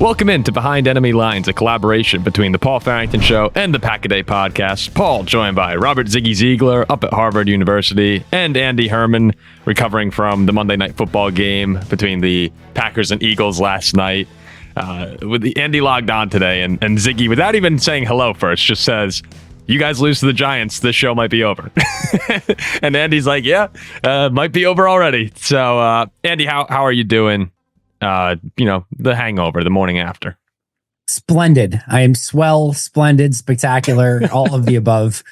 Welcome in to Behind Enemy Lines, a collaboration between the Paul Farrington Show and the Pack-A-Day Podcast. Paul, joined by Robert Ziggy Ziegler up at Harvard University, and Andy Herman, recovering from the Monday Night Football game between the Packers and Eagles last night. Andy logged on today, and Ziggy, without even saying hello first, just says, "You guys lose to the Giants, this show might be over." And Andy's like, "Yeah, might be over already." So, Andy, how are you doing? The hangover, the morning after. Splendid. I am swell, splendid, spectacular, all of the above,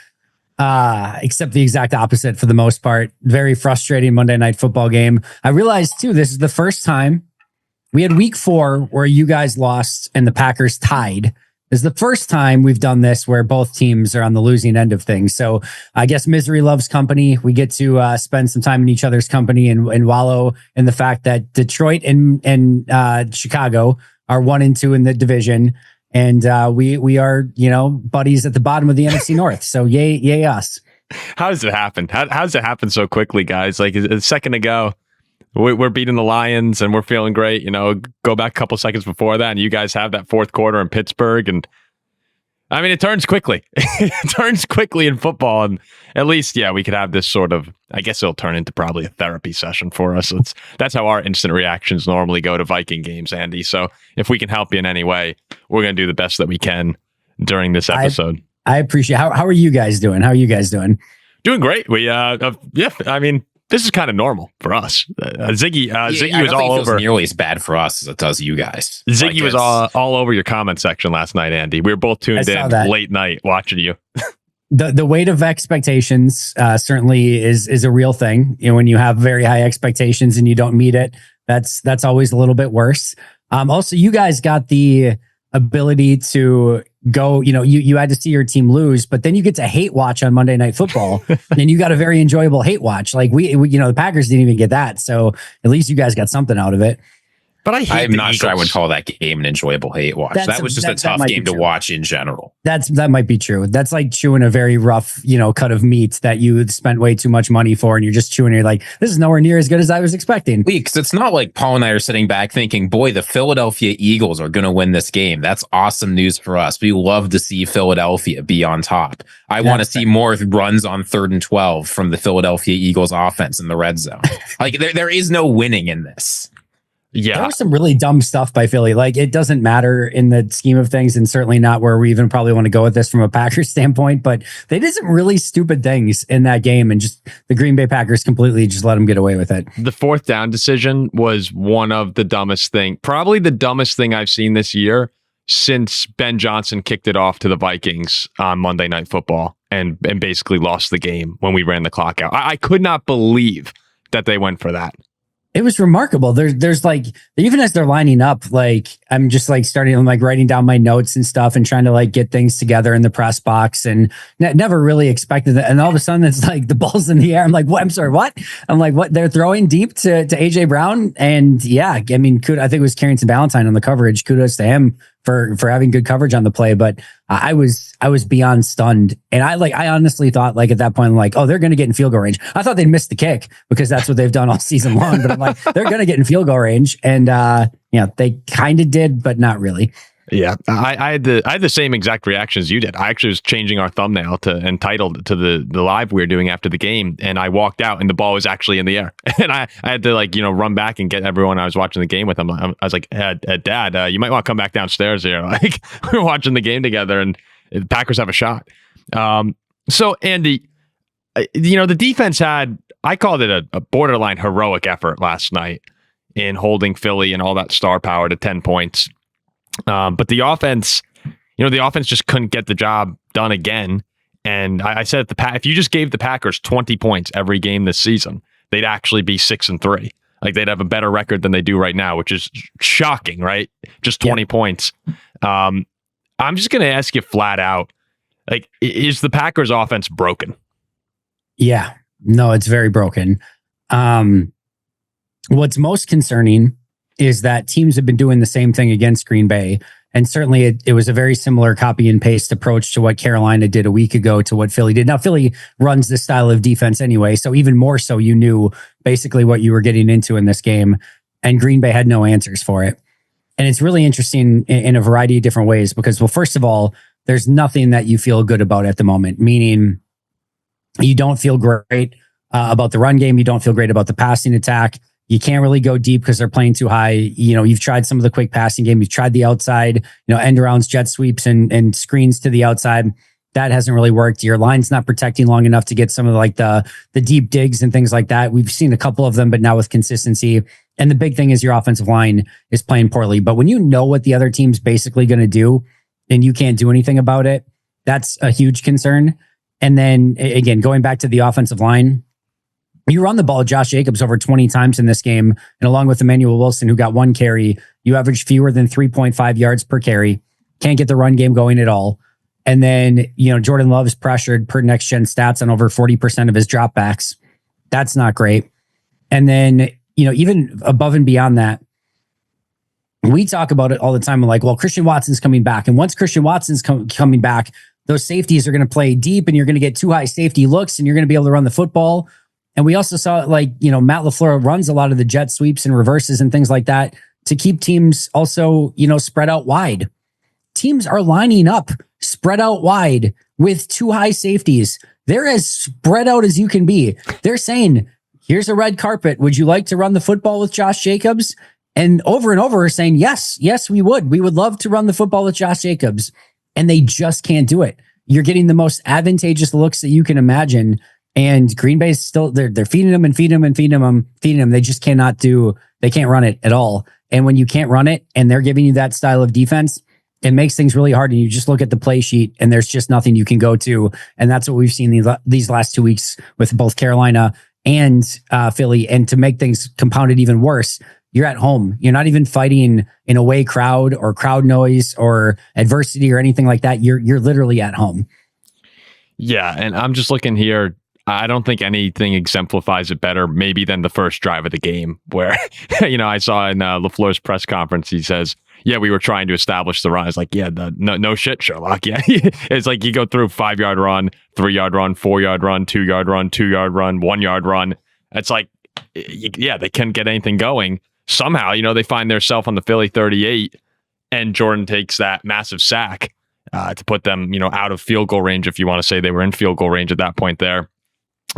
except the exact opposite for the most part. Very frustrating Monday Night Football game. I realized too, this is the first time we had week 4 where you guys lost and the Packers tied. This is the first time we've done this where both teams are on the losing end of things. So I guess misery loves company. We get to spend some time in each other's company and wallow in the fact that Detroit and Chicago are 1 and 2 in the division. And we are, buddies at the bottom of the NFC North. So yay us. How does it happen? How does it happen so quickly, guys? Like a second ago, we're beating the Lions and we're feeling great. Go back a couple seconds before that, and you guys have that fourth quarter in Pittsburgh. And I mean, it turns quickly. It turns quickly in football. And at least, we could have this sort of, I guess it'll turn into probably a therapy session for us. That's how our instant reactions normally go to Viking games, Andy. So if we can help you in any way, we're going to do the best that we can during this episode. I appreciate How are you guys doing? How are you guys doing? Doing great. This is kind of normal for us. Ziggy was all over. Nearly as bad for us as it does you guys. Ziggy was all over your comment section last night, Andy. We were both tuned in late night watching you. The weight of expectations certainly is a real thing. When you have very high expectations and you don't meet it, that's always a little bit worse. Also, you guys got the ability to go, you had to see your team lose, but then you get to hate watch on Monday Night Football and you got a very enjoyable hate watch. Like we the Packers didn't even get that. So at least you guys got something out of it. But I'm not sure I would call that game an enjoyable hate watch. That was just a tough game to watch in general. That might be true. That's like chewing a very rough, cut of meat that you spent way too much money for, and you're just chewing. And you're like, this is nowhere near as good as I was expecting. Because it's not like Paul and I are sitting back thinking, boy, the Philadelphia Eagles are going to win this game. That's awesome news for us. We love to see Philadelphia be on top. I want to see more runs on 3rd and 12 from the Philadelphia Eagles offense in the red zone. Like there is no winning in this. Yeah, there was some really dumb stuff by Philly. Like, it doesn't matter in the scheme of things, and certainly not where we even probably want to go with this from a Packers standpoint. But they did some really stupid things in that game, and just the Green Bay Packers completely just let them get away with it. The 4th down decision was one of the dumbest thing, probably the dumbest thing I've seen this year since Ben Johnson kicked it off to the Vikings on Monday Night Football and basically lost the game when we ran the clock out. I could not believe that they went for that. It was remarkable. There's like, even as they're lining up, like I'm just like starting like writing down my notes and stuff and trying to like get things together in the press box, and never really expected that. And all of a sudden it's like the ball's in the air. I'm like, what? I'm sorry, what? I'm like, what? They're throwing deep to AJ Brown. And I think it was Carrington Ballantyne on the coverage. Kudos to him for having good coverage on the play. But I was beyond stunned. And I honestly thought, like, at that point, I'm like, oh, they're going to get in field goal range. I thought they'd miss the kick because that's what they've done all season long. But I'm like, they're going to get in field goal range. And they kind of did, but not really. Yeah, I had the same exact reaction as you did. I actually was changing our thumbnail and titled to the live we were doing after the game, and I walked out and the ball was actually in the air, and I had to run back and get everyone I was watching the game with. I was like, Dad, you might want to come back downstairs here. Like, we're watching the game together, and the Packers have a shot. So Andy, the defense had, I called it a borderline heroic effort last night in holding Philly and all that star power to 10 points. But the offense just couldn't get the job done again. And I said, if you just gave the Packers 20 points every game this season, they'd actually be 6-3. Like, they'd have a better record than they do right now, which is shocking, right? Just 20 points. I'm just going to ask you flat out, like, is the Packers offense broken? Yeah, no, it's very broken. What's most concerning is that teams have been doing the same thing against Green Bay. And certainly it was a very similar copy and paste approach to what Carolina did a week ago to what Philly did. Now, Philly runs this style of defense anyway, so even more so, you knew basically what you were getting into in this game, and Green Bay had no answers for it. And it's really interesting in a variety of different ways because, well, first of all, there's nothing that you feel good about at the moment, meaning you don't feel great about the run game. You don't feel great about the passing attack. You can't really go deep because they're playing too high. You've tried some of the quick passing game. You've tried the outside, end arounds, jet sweeps, and screens to the outside. That hasn't really worked. Your line's not protecting long enough to get some of the deep digs and things like that. We've seen a couple of them, but now with consistency. And the big thing is your offensive line is playing poorly. But when you know what the other team's basically going to do and you can't do anything about it, that's a huge concern. And then again, going back to the offensive line, you run the ball, Josh Jacobs, over 20 times in this game. And along with Emmanuel Wilson, who got 1 carry, you average fewer than 3.5 yards per carry. Can't get the run game going at all. And then, Jordan Love is pressured per next gen stats on over 40% of his dropbacks. That's not great. And then, even above and beyond that, we talk about it all the time. We're like, well, Christian Watson's coming back. And once Christian Watson's coming back, those safeties are going to play deep and you're going to get 2 high safety looks and you're going to be able to run the football. And we also saw Matt LaFleur runs a lot of the jet sweeps and reverses and things like that to keep teams also, spread out wide. Teams are lining up spread out wide with 2 high safeties. They're as spread out as you can be. They're saying, here's a red carpet. Would you like to run the football with Josh Jacobs? And over are saying, yes, we would. We would love to run the football with Josh Jacobs. And they just can't do it. You're getting the most advantageous looks that you can imagine. And Green Bay's still, they're feeding them and feeding them and feeding them. They just they can't run it at all. And when you can't run it and they're giving you that style of defense, it makes things really hard. And you just look at the play sheet and there's just nothing you can go to. And that's what we've seen these last 2 weeks with both Carolina and Philly. And to make things compounded even worse, you're at home. You're not even fighting an away crowd or crowd noise or adversity or anything like that. You're literally at home. Yeah. And I'm just looking here. I don't think anything exemplifies it better maybe than the first drive of the game where, I saw in LaFleur's press conference, he says, yeah, we were trying to establish the run. It's like, yeah, no shit, Sherlock. Yeah. It's like you go through 5-yard run, 3-yard run, 4-yard run, 2-yard run, 2-yard run, 1-yard run. It's like, yeah, they can't get anything going. Somehow, they find themselves on the Philly 38 and Jordan takes that massive sack to put them, out of field goal range, if you want to say they were in field goal range at that point there.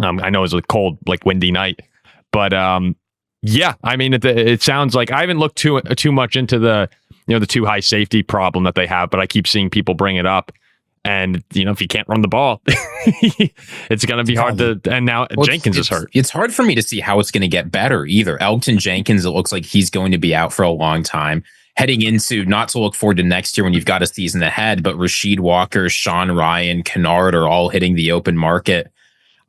I know it was a cold, windy night, but yeah, I mean, it sounds like I haven't looked too much into the 2 high safety problem that they have, but I keep seeing people bring it up. And, if you can't run the ball, it's going to be hard to. And now Jenkins is hurt. It's hard for me to see how it's going to get better either. Elgton Jenkins, it looks like he's going to be out for a long time. Heading into, not to look forward to next year when you've got a season ahead, but Rasheed Walker, Sean Ryan, Kennard are all hitting the open market.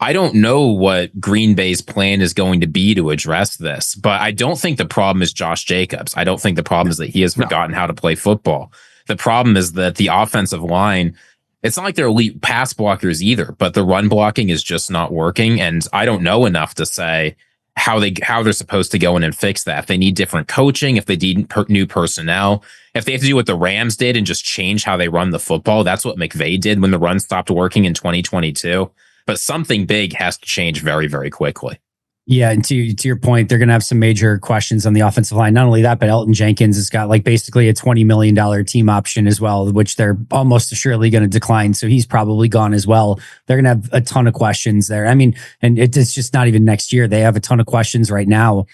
I don't know what Green Bay's plan is going to be to address this, but I don't think the problem is Josh Jacobs. I don't think the problem is that he has forgotten how to play football. The problem is that the offensive line, it's not like they're elite pass blockers either, but the run blocking is just not working. And I don't know enough to say how they're supposed to go in and fix that. If they need different coaching, if they need new personnel, if they have to do what the Rams did and just change how they run the football. That's what McVay did when the run stopped working in 2022. But something big has to change very, very quickly. Yeah, and to your point, they're going to have some major questions on the offensive line. Not only that, but Elgton Jenkins has got basically a $20 million team option as well, which they're almost assuredly going to decline. So he's probably gone as well. They're going to have a ton of questions there. I mean, and it's just not even next year. They have a ton of questions right now.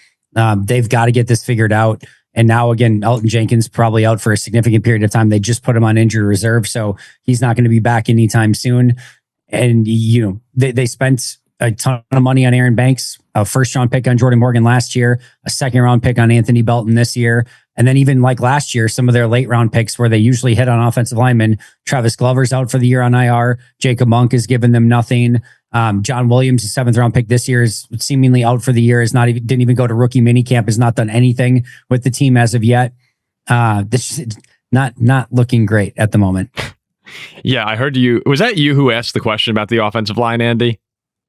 They've got to get this figured out. And now, again, Elgton Jenkins probably out for a significant period of time. They just put him on injury reserve, so he's not going to be back anytime soon. And, they spent a ton of money on Aaron Banks, a first-round pick on Jordan Morgan last year, a second-round pick on Anthony Belton this year. And then even like last year, some of their late-round picks where they usually hit on offensive linemen. Travis Glover's out for the year on IR. Jacob Monk has given them nothing. John Williams, a 7th-round pick this year, is seemingly out for the year. Didn't even go to rookie minicamp. Has not done anything with the team as of yet. This is not looking great at the moment. Yeah, I heard you. Was that you who asked the question about the offensive line, Andy?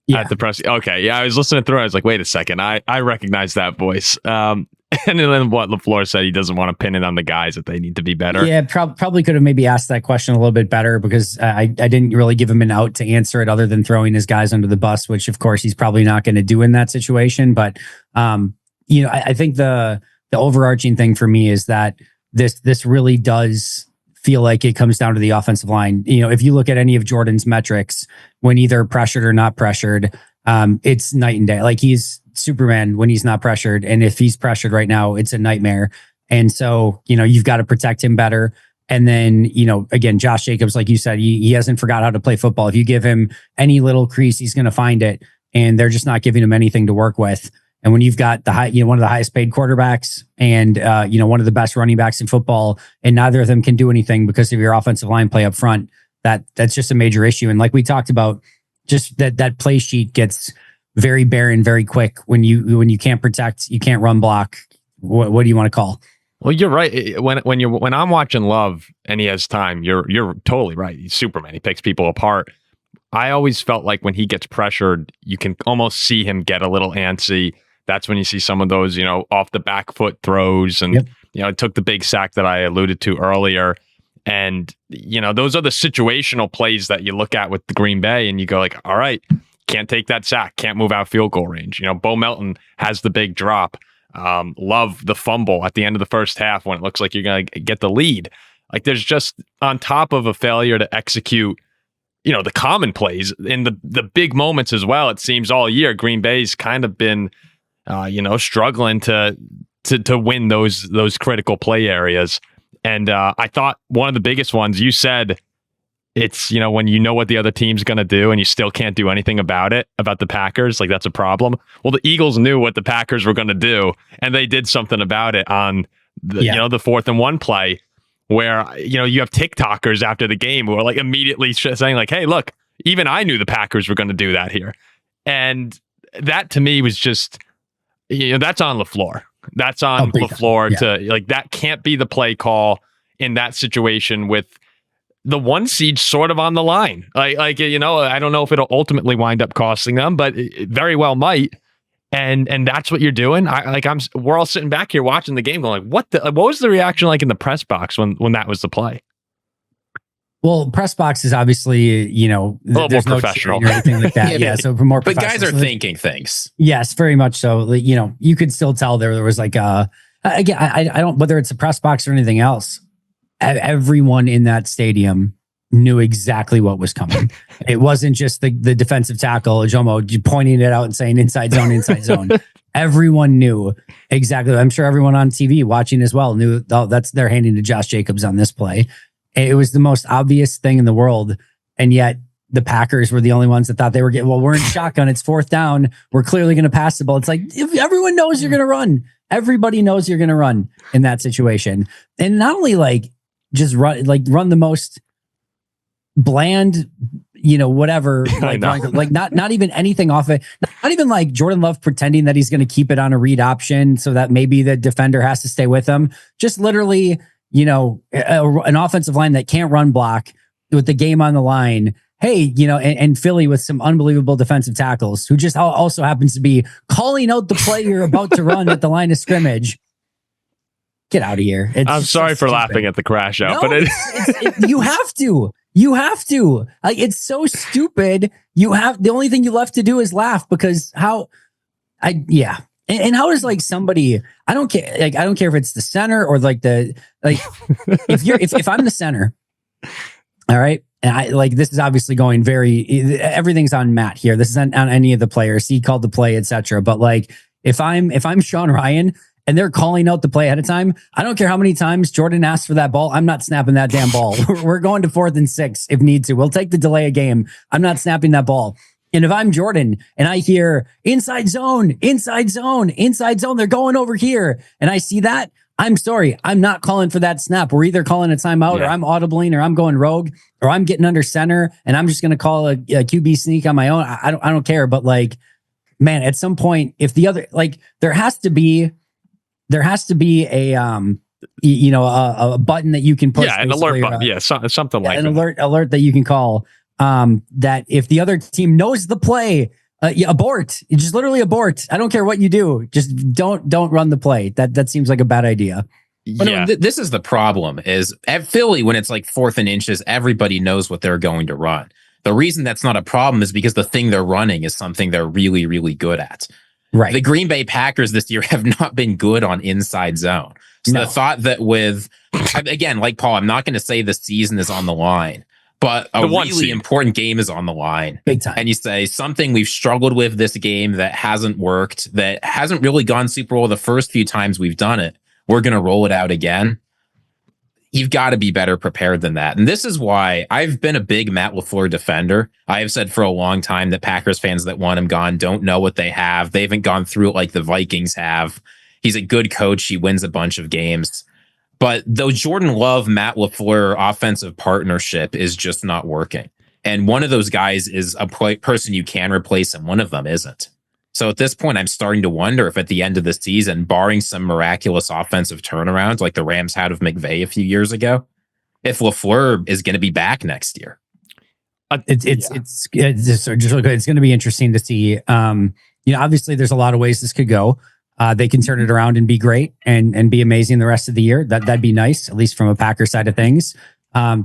Yeah. At the press. Okay. Yeah, I was listening through. I was like, wait a second. I recognize that voice. And then what LaFleur said, he doesn't want to pin it on the guys that they need to be better. Yeah, probably could have maybe asked that question a little bit better because I didn't really give him an out to answer it other than throwing his guys under the bus, which of course he's probably not going to do in that situation. But, I think the overarching thing for me is that this really does feel like it comes down to the offensive line. If you look at any of Jordan's metrics, when either pressured or not pressured, it's night and day. Like, he's Superman when he's not pressured. And if he's pressured right now, it's a nightmare. And so, you've got to protect him better. And then, again, Josh Jacobs, like you said, he hasn't forgot how to play football. If you give him any little crease, he's going to find it. And they're just not giving him anything to work with. And when you've got one of the highest paid quarterbacks and, one of the best running backs in football, and neither of them can do anything because of your offensive line play up front, that's just a major issue. And like we talked about, just that play sheet gets very barren very quick when you can't protect, you can't run block. What do you want to call? Well, you're right. When I'm watching Love and he has time, you're totally right. He's Superman. He picks people apart. I always felt like when he gets pressured, you can almost see him get a little antsy. That's when you see some of those, off the back foot throws. And, it took the big sack that I alluded to earlier. And, those are the situational plays that you look at with the Green Bay and you go like, all right, can't take that sack, can't move out field goal range. Bo Melton has the big drop. Love the fumble at the end of the first half when it looks like you're going to get the lead. Like, there's just, on top of a failure to execute, the common plays in the big moments as well. It seems all year Green Bay's kind of been, struggling to win those critical play areas. And I thought one of the biggest ones, you said, it's, when you know what the other team's going to do and you still can't do anything about the Packers, like, that's a problem. Well, the Eagles knew what the Packers were going to do, and they did something about it on the 4th and 1 play where, you have TikTokers after the game who are like immediately saying like, hey, look, even I knew the Packers were going to do that here. And that to me was just, that's on LaFleur. That's on LaFleur to, like, that can't be the play call in that situation with the 1 seed sort of on the line. Like, I don't know if it'll ultimately wind up costing them, but it very well might. And that's what you're doing. We're all sitting back here watching the game going like, what was the reaction like in the press box when that was the play? Well, press box is obviously, a little more professional or anything like that. So for more but professional. But guys are thinking things. Yes, very much so. You could still tell there was like again, I don't, whether it's a press box or anything else, everyone in that stadium knew exactly what was coming. It wasn't just the defensive tackle, Jomo, pointing it out and saying inside zone. Everyone knew exactly. I'm sure everyone on TV watching as well knew they're handing to Josh Jacobs on this play. It was the most obvious thing in the world. And yet the Packers were the only ones that thought they were we're in shotgun. It's 4th down. We're clearly going to pass the ball. It's like, if everyone knows you're going to run. Everybody knows you're going to run in that situation. And not only just run the most bland, whatever, not even anything off it. Not even like Jordan Love pretending that he's going to keep it on a read option so that maybe the defender has to stay with him. Just literally, an offensive line that can't run block with the game on the line. Hey, and Philly with some unbelievable defensive tackles who just also happens to be calling out the play you're about to run at the line of scrimmage. Get out of here. I'm sorry for laughing at the crash out, but you have to. You have to. Like, it's so stupid. The only thing you left to do is laugh because And how does somebody, I don't care. I don't care if it's the center or if I'm the center, all right. And this is obviously going everything's on Matt here. This isn't on any of the players. He called the play, etc. But if I'm Sean Ryan and they're calling out the play ahead of time, I don't care how many times Jordan asks for that ball. I'm not snapping that damn ball. We're going to 4th and 6 if need to. We'll take the delay of game. I'm not snapping that ball. And if I'm Jordan and I hear inside zone, they're going over here, and I see that, I'm sorry, I'm not calling for that snap. We're either calling a timeout or I'm audibling or I'm going rogue or I'm getting under center and I'm just going to call a QB sneak on my own. I don't care. But man, at some point, if the other, there has to be a, a button that you can push. Yeah, an alert button. Something like an that. alert that you can call. That if the other team knows the play, abort. You just literally abort. I don't care what you do. Just don't run the play. That seems like a bad idea. Yeah. This is the problem is at Philly, when it's 4th and inches, everybody knows what they're going to run. The reason that's not a problem is because the thing they're running is something they're really, really good at. Right. The Green Bay Packers this year have not been good on inside zone. So the thought that again, like Paul, I'm not going to say the season is on the line, but a really important game is on the line. Big time. And you say something we've struggled with this game that hasn't worked, that hasn't really gone Super Bowl the first few times we've done it. We're going to roll it out again. You've got to be better prepared than that. And this is why I've been a big Matt LaFleur defender. I have said for a long time that Packers fans that want him gone don't know what they have. They haven't gone through it like the Vikings have. He's a good coach. He wins a bunch of games. But the Jordan Love, Matt LaFleur offensive partnership is just not working. And one of those guys is a person you can replace, and one of them isn't. So at this point, I'm starting to wonder if at the end of the season, barring some miraculous offensive turnarounds like the Rams had of McVay a few years ago, if LaFleur is going to be back next year. It's going to be interesting to see. Obviously, there's a lot of ways this could go. They can turn it around and be great and be amazing the rest of the year. That'd be nice, at least from a Packers side of things.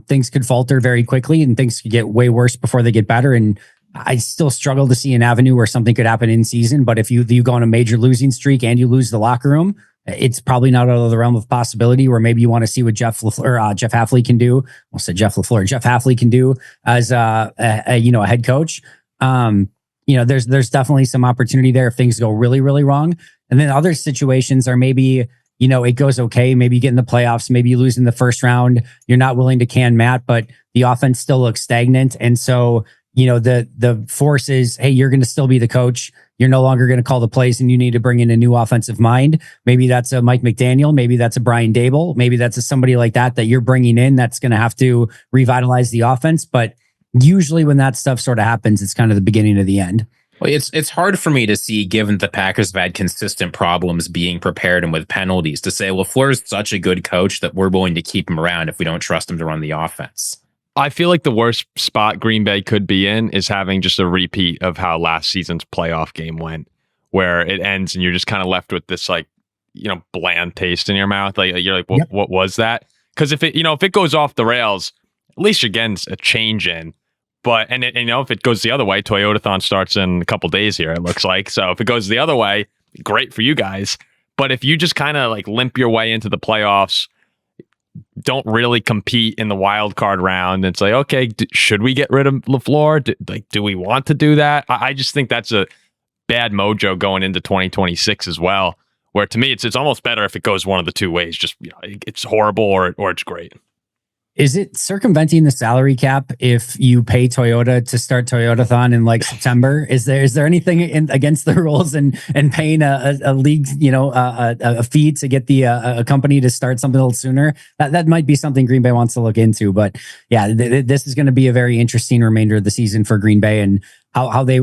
Things could falter very quickly and things could get way worse before they get better. And I still struggle to see an avenue where something could happen in season. But if you go on a major losing streak and you lose the locker room, it's probably not out of the realm of possibility where maybe you want to see what Jeff Hafley can do. I'll say Jeff Hafley can do as a head coach. There's definitely some opportunity there if things go really, really wrong. And then other situations are maybe, it goes okay. Maybe you get in the playoffs. Maybe you lose in the first round. You're not willing to can Matt, but the offense still looks stagnant. And so, the force is, hey, you're going to still be the coach. You're no longer going to call the plays and you need to bring in a new offensive mind. Maybe that's a Mike McDaniel. Maybe that's a Brian Dable. Maybe that's a somebody like that you're bringing in that's going to have to revitalize the offense. But usually when that stuff sort of happens, it's kind of the beginning of the end. Well, it's hard for me to see, given the Packers have had consistent problems being prepared and with penalties, to say LaFleur's such a good coach that we're willing to keep him around if we don't trust him to run the offense. I feel like the worst spot Green Bay could be in is having just a repeat of how last season's playoff game went, where it ends and you're just kind of left with this bland taste in your mouth. Like you're like, what was that? Because if it goes off the rails, at least you're getting a change in. But if it goes the other way, Toyotathon starts in a couple days here, it looks like. So if it goes the other way, great for you guys. But if you just kind of limp your way into the playoffs, don't really compete in the wild card round, it's like, okay, should we get rid of LaFleur? Do we want to do that? I just think that's a bad mojo going into 2026 as well. Where to me, it's almost better if it goes one of the two ways. Just it's horrible or it's great. Is it circumventing the salary cap if you pay Toyota to start Toyotathon in September? Is there anything against the rules and paying a league, a fee to get a company to start something a little sooner? That might be something Green Bay wants to look into. But yeah, this is going to be a very interesting remainder of the season for Green Bay and how they,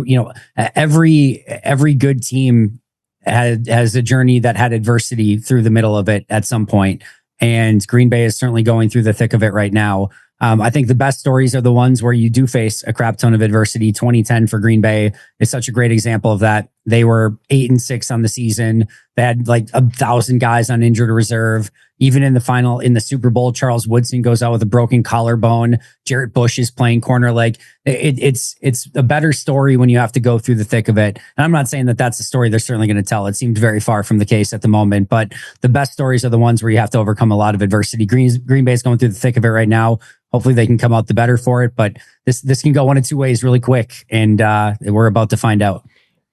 every good team has a journey that had adversity through the middle of it at some point. And Green Bay is certainly going through the thick of it right now. I think the best stories are the ones where you do face a crap ton of adversity. 2010 for Green Bay is such a great example of that. They were 8-6 on the season. They had 1,000 guys on injured reserve. Even in the Super Bowl, Charles Woodson goes out with a broken collarbone. Jarrett Bush is playing corner. It's a better story when you have to go through the thick of it. And I'm not saying that that's a story they're certainly going to tell. It seems very far from the case at the moment. But the best stories are the ones where you have to overcome a lot of adversity. Green Bay is going through the thick of it right now. Hopefully they can come out the better for it. But this can go one of two ways really quick. And we're about to find out.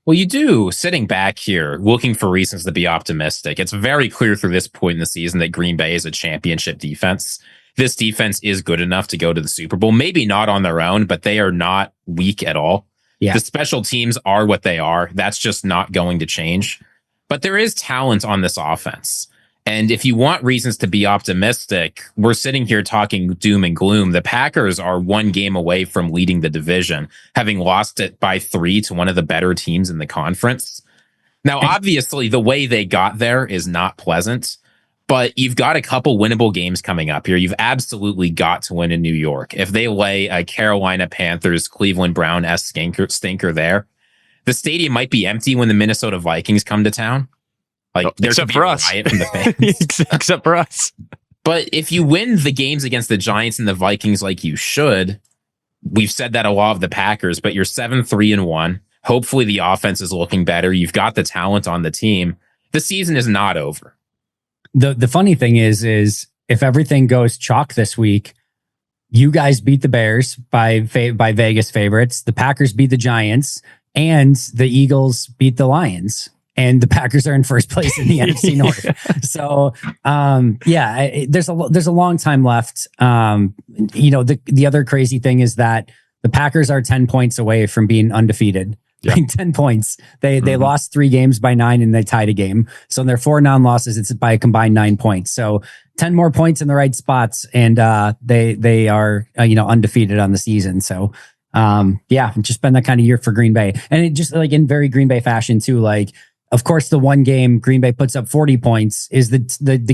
Well, you do, sitting back here, looking for reasons to be optimistic. It's very clear through this point in the season that Green Bay is a championship defense. This defense is good enough to go to the Super Bowl. Maybe not on their own, but they are not weak at all. Yeah. The special teams are what they are. That's just not going to change. But there is talent on this offense. And if you want reasons to be optimistic, we're sitting here talking doom and gloom. The Packers are one game away from leading the division, having lost it by 3 to one of the better teams in the conference. Now, obviously, the way they got there is not pleasant, but you've got a couple winnable games coming up here. You've absolutely got to win in New York. If they lay a Carolina Panthers, Cleveland Brown-esque stinker there, the stadium might be empty when the Minnesota Vikings come to town. Except for us. From the fans. Except for us. But if you win the games against the Giants and the Vikings like you should, we've said that a lot of the Packers, but you're 7-3-1. Hopefully the offense is looking better. You've got the talent on the team. The season is not over. the funny thing is if everything goes chalk this week, you guys beat the Bears by Vegas favorites. The Packers beat the Giants, and the Eagles beat the Lions. And the Packers are in first place in the NFC North. So, there's a long time left. The other crazy thing is that the Packers are 10 points away from being undefeated. Yeah. Like 10 points. They lost 3 games by 9 and they tied a game. So in their 4 non-losses, it's by a combined 9 points. So 10 more points in the right spots, and they are undefeated on the season. So just been that kind of year for Green Bay, and it just like in very Green Bay fashion too. Like, of course, the one game Green Bay puts up 40 points is the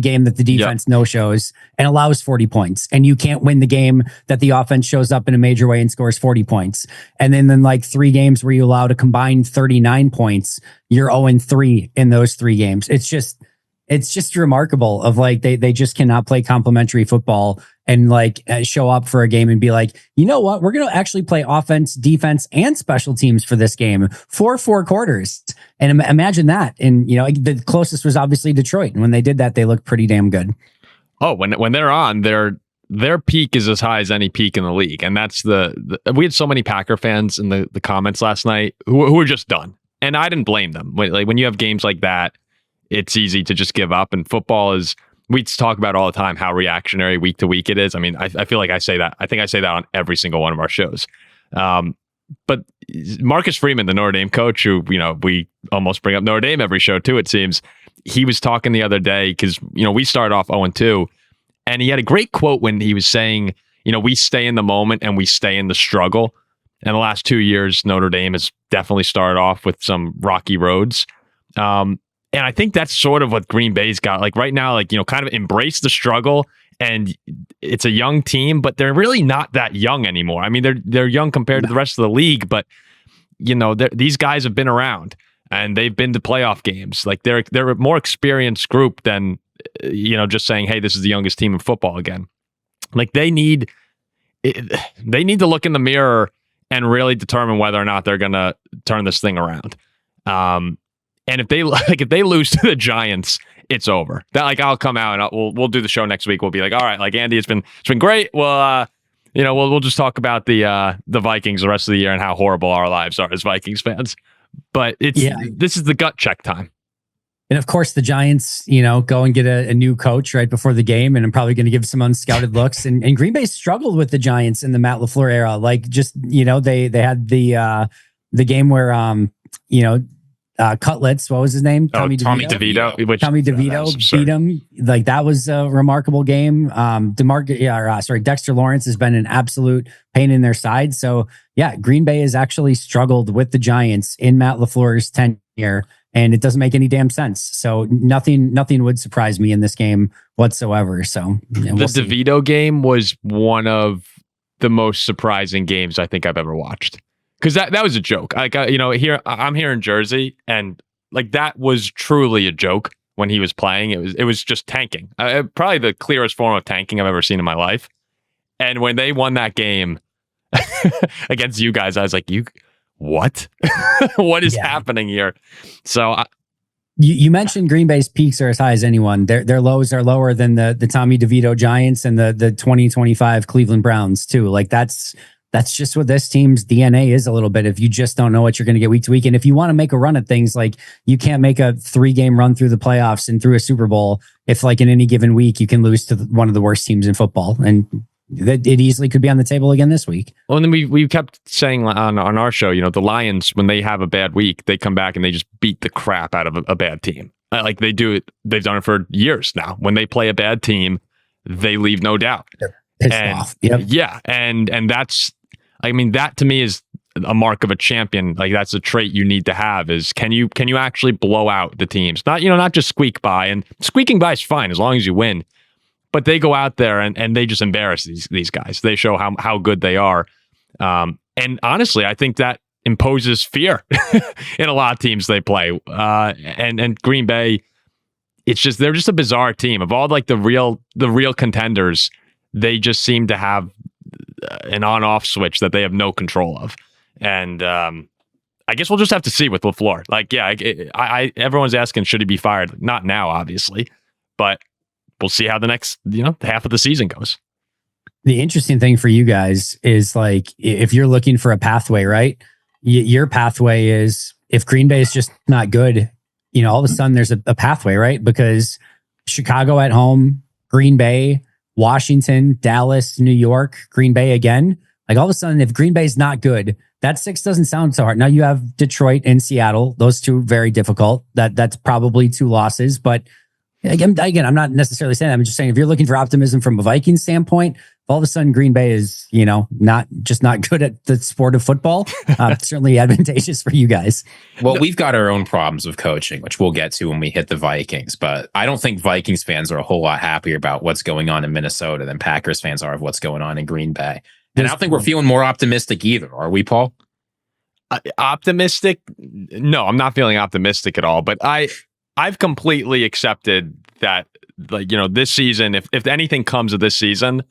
game that the defense no-shows and allows 40 points. And you can't win the game that the offense shows up in a major way and scores 40 points. And then like 3 games where you allowed a combined 39 points, you're 0-3 in those 3 games. It's just remarkable of like, they just cannot play complementary football and like show up for a game and be like, you know what, we're going to actually play offense, defense, and special teams for this game for 4 quarters. And imagine that. And, the closest was obviously Detroit. And when they did that, they looked pretty damn good. Oh, when they're on, their peak is as high as any peak in the league. And that's we had so many Packer fans in the comments last night who were just done. And I didn't blame them. Like when you have games like that, it's easy to just give up. And football is, we talk about all the time how reactionary week to week it is. I mean, I feel like I say that. I think I say that on every single one of our shows. But Marcus Freeman, the Notre Dame coach, who, we almost bring up Notre Dame every show too, it seems, he was talking the other day because, we started off 0-2, and he had a great quote when he was saying, we stay in the moment and we stay in the struggle. And the last 2 years, Notre Dame has definitely started off with some rocky roads. And I think that's sort of what Green Bay's got. Like right now, kind of embrace the struggle. And it's a young team, but they're really not that young anymore. I mean, they're young compared to the rest of the league, but these guys have been around and they've been to playoff games. Like they're a more experienced group than just saying, hey, this is the youngest team in football again. Like they need to look in the mirror and really determine whether or not they're going to turn this thing around. And if they lose to the Giants, it's over. That I'll come out and we'll do the show next week. We'll be like, all right, like Andy, it's been great. Well, we'll just talk about the Vikings the rest of the year and how horrible our lives are as Vikings fans. But this is the gut check time. And of course, the Giants, go and get a new coach right before the game, and I'm probably going to give some unscouted looks. And Green Bay struggled with the Giants in the Matt LaFleur era. Like just they had the game where Cutlets, what was his name? Tommy DeVito. Tommy DeVito beat him. Like that was a remarkable game. Dexter Lawrence has been an absolute pain in their side. So yeah, Green Bay has actually struggled with the Giants in Matt LaFleur's tenure, and it doesn't make any damn sense. So nothing would surprise me in this game whatsoever. So the DeVito game was one of the most surprising games I think I've ever watched. Because that was a joke. Like I'm here in Jersey, and like that was truly a joke when he was playing. It was just tanking. Probably the clearest form of tanking I've ever seen in my life. And when they won that game against you guys, I was like, what? What is happening here? So you mentioned Green Bay's peaks are as high as anyone. Their lows are lower than the Tommy DeVito Giants and the 2025 Cleveland Browns too. Like that's just what this team's DNA is a little bit. If you just don't know what you're going to get week to week. And if you want to make a run at things, like you can't make a 3-game run through the playoffs and through a Super Bowl if like in any given week you can lose to one of the worst teams in football. And it easily could be on the table again this week. Well, and then we kept saying on our show, the Lions, when they have a bad week, they come back and they just beat the crap out of a bad team. Like they do it. They've done it for years now. When they play a bad team, they leave no doubt. They're pissed off. Yep. Yeah. And that's, that to me is a mark of a champion. Like that's a trait you need to have is can you actually blow out the teams? Not just squeak by, and squeaking by is fine as long as you win, but they go out there and they just embarrass these guys. They show how good they are. And honestly, I think that imposes fear in a lot of teams they play. And Green Bay, they're just a bizarre team. Of all like the real contenders, they just seem to have an on-off switch that they have no control of. And I guess we'll just have to see with LaFleur. Like, yeah, everyone's asking, should he be fired? Not now, obviously. But we'll see how the next half of the season goes. The interesting thing for you guys is like, if you're looking for a pathway, right? Your pathway is if Green Bay is just not good, all of a sudden there's a pathway, right? Because Chicago at home, Green Bay, Washington, Dallas, New York, Green Bay again. Like all of a sudden, if Green Bay is not good, that 6 doesn't sound so hard. Now you have Detroit and Seattle; those two very difficult. That's probably 2 losses. But again, I'm not necessarily saying that. I'm just saying if you're looking for optimism from a Vikings standpoint, all of a sudden Green Bay is not good at the sport of football. Certainly advantageous for you guys. Well, we've got our own problems with coaching, which we'll get to when we hit the Vikings. But I don't think Vikings fans are a whole lot happier about what's going on in Minnesota than Packers fans are of what's going on in Green Bay. And I don't think we're feeling more optimistic either, are we, Paul? Optimistic? No, I'm not feeling optimistic at all. But I've completely accepted that, this season, if anything comes of this season,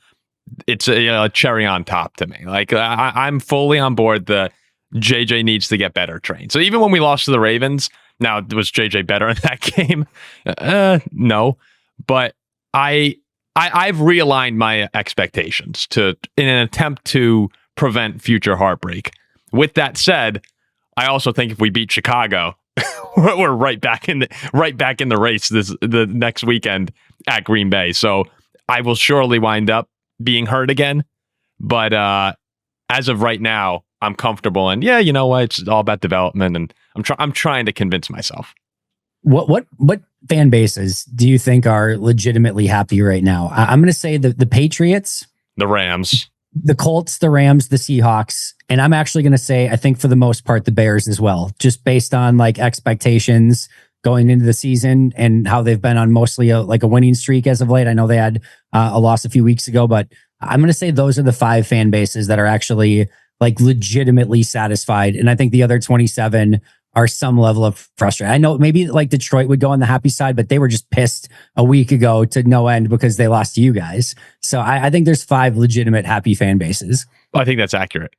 it's a cherry on top to me. Like I'm fully on board the JJ needs to get better trained. So even when we lost to the Ravens, now was JJ better in that game? No, but I've realigned my expectations in an attempt to prevent future heartbreak. With that said, I also think if we beat Chicago, we're right back in the race the next weekend at Green Bay. So I will surely wind up being hurt again. But as of right now, I'm comfortable. And yeah, you know what? It's all about development. And I'm trying to convince myself. What fan bases do you think are legitimately happy right now? I'm going to say the Patriots, the Rams, the Colts, the Rams, the Seahawks. And I'm actually going to say, I think for the most part, the Bears as well, just based on like expectations going into the season and how they've been on mostly a winning streak as of late. I know they had a loss a few weeks ago, but I'm going to say those are the 5 fan bases that are actually like legitimately satisfied. And I think the other 27 are some level of frustration. I know maybe like Detroit would go on the happy side, but they were just pissed a week ago to no end because they lost to you guys. So I think there's 5 legitimate happy fan bases. I think that's accurate.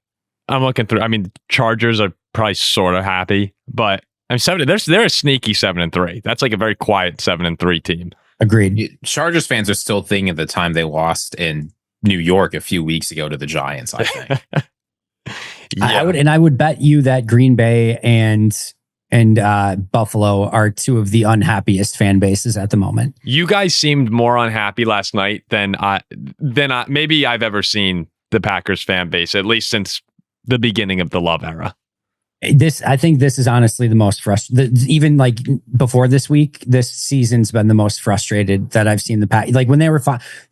I'm looking through. I mean, Chargers are probably sort of happy, but I'm 7. They're a sneaky 7-3. That's like a very quiet 7-3 team. Agreed. Chargers fans are still thinking of the time they lost in New York a few weeks ago to the Giants, I think. Yeah. I would bet you that Green Bay and Buffalo are 2 of the unhappiest fan bases at the moment. You guys seemed more unhappy last night than maybe I've ever seen the Packers fan base, at least since the beginning of the Love era. I think this is honestly the most frustrated. Even like before this week, this season's been the most frustrated that I've seen the Pack. Like when they were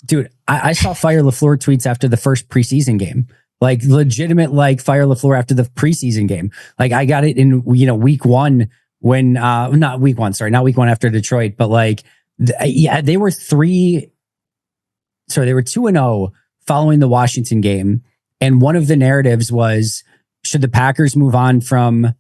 dude, I saw Fire LaFleur tweets after the first preseason game. Like legitimate, like Fire LaFleur after the preseason game. Like I got it in, week 1 when, not week 1 after Detroit, but like, they were 2-0 following the Washington game. And one of the narratives was, should the Packers move on from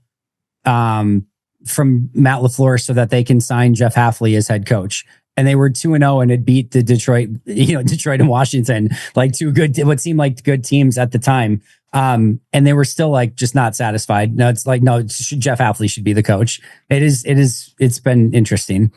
Matt LaFleur so that they can sign Jeff Hafley as head coach? And they were 2-0 and had beat the Detroit and Washington, like 2 what seemed like good teams at the time. And they were still like just not satisfied. No, it's like, no, Jeff Hafley should be the coach. It's been interesting.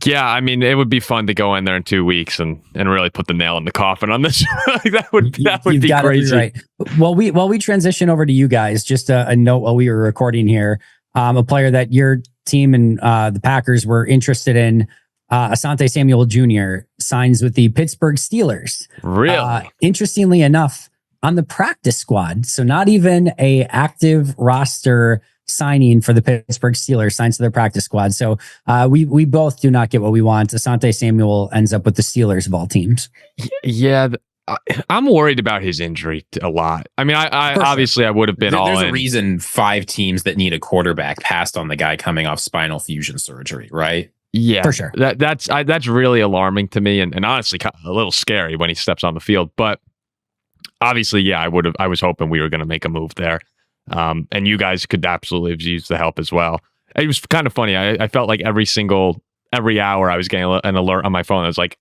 Yeah, I mean, it would be fun to go in there in 2 weeks and really put the nail in the coffin on this. that would be crazy. Right. While we transition over to you guys, just a note while we were recording here, a player that your team and the Packers were interested in, Asante Samuel Jr. signs with the Pittsburgh Steelers. Really? Interestingly enough, on the practice squad, so not even a active roster signing for the Pittsburgh Steelers, signs to their practice squad. So we both do not get what we want. Asante Samuel ends up with the Steelers of all teams. Yeah, I'm worried about his injury a lot. I mean, I obviously I would have been all in. There's a reason 5 teams that need a quarterback passed on the guy coming off spinal fusion surgery, right? Yeah, for sure. That's really alarming to me, and honestly a little scary when he steps on the field. But obviously, yeah, I was hoping we were going to make a move there. And you guys could absolutely have used the help as well. It was kind of funny. I felt like every hour I was getting an alert on my phone. It was like,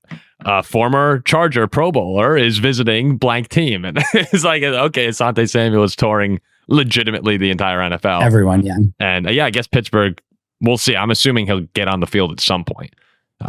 former Charger Pro Bowler is visiting blank team. And it's like, okay, Asante Samuel is touring legitimately the entire NFL. Everyone, yeah. And I guess Pittsburgh, we'll see. I'm assuming he'll get on the field at some point.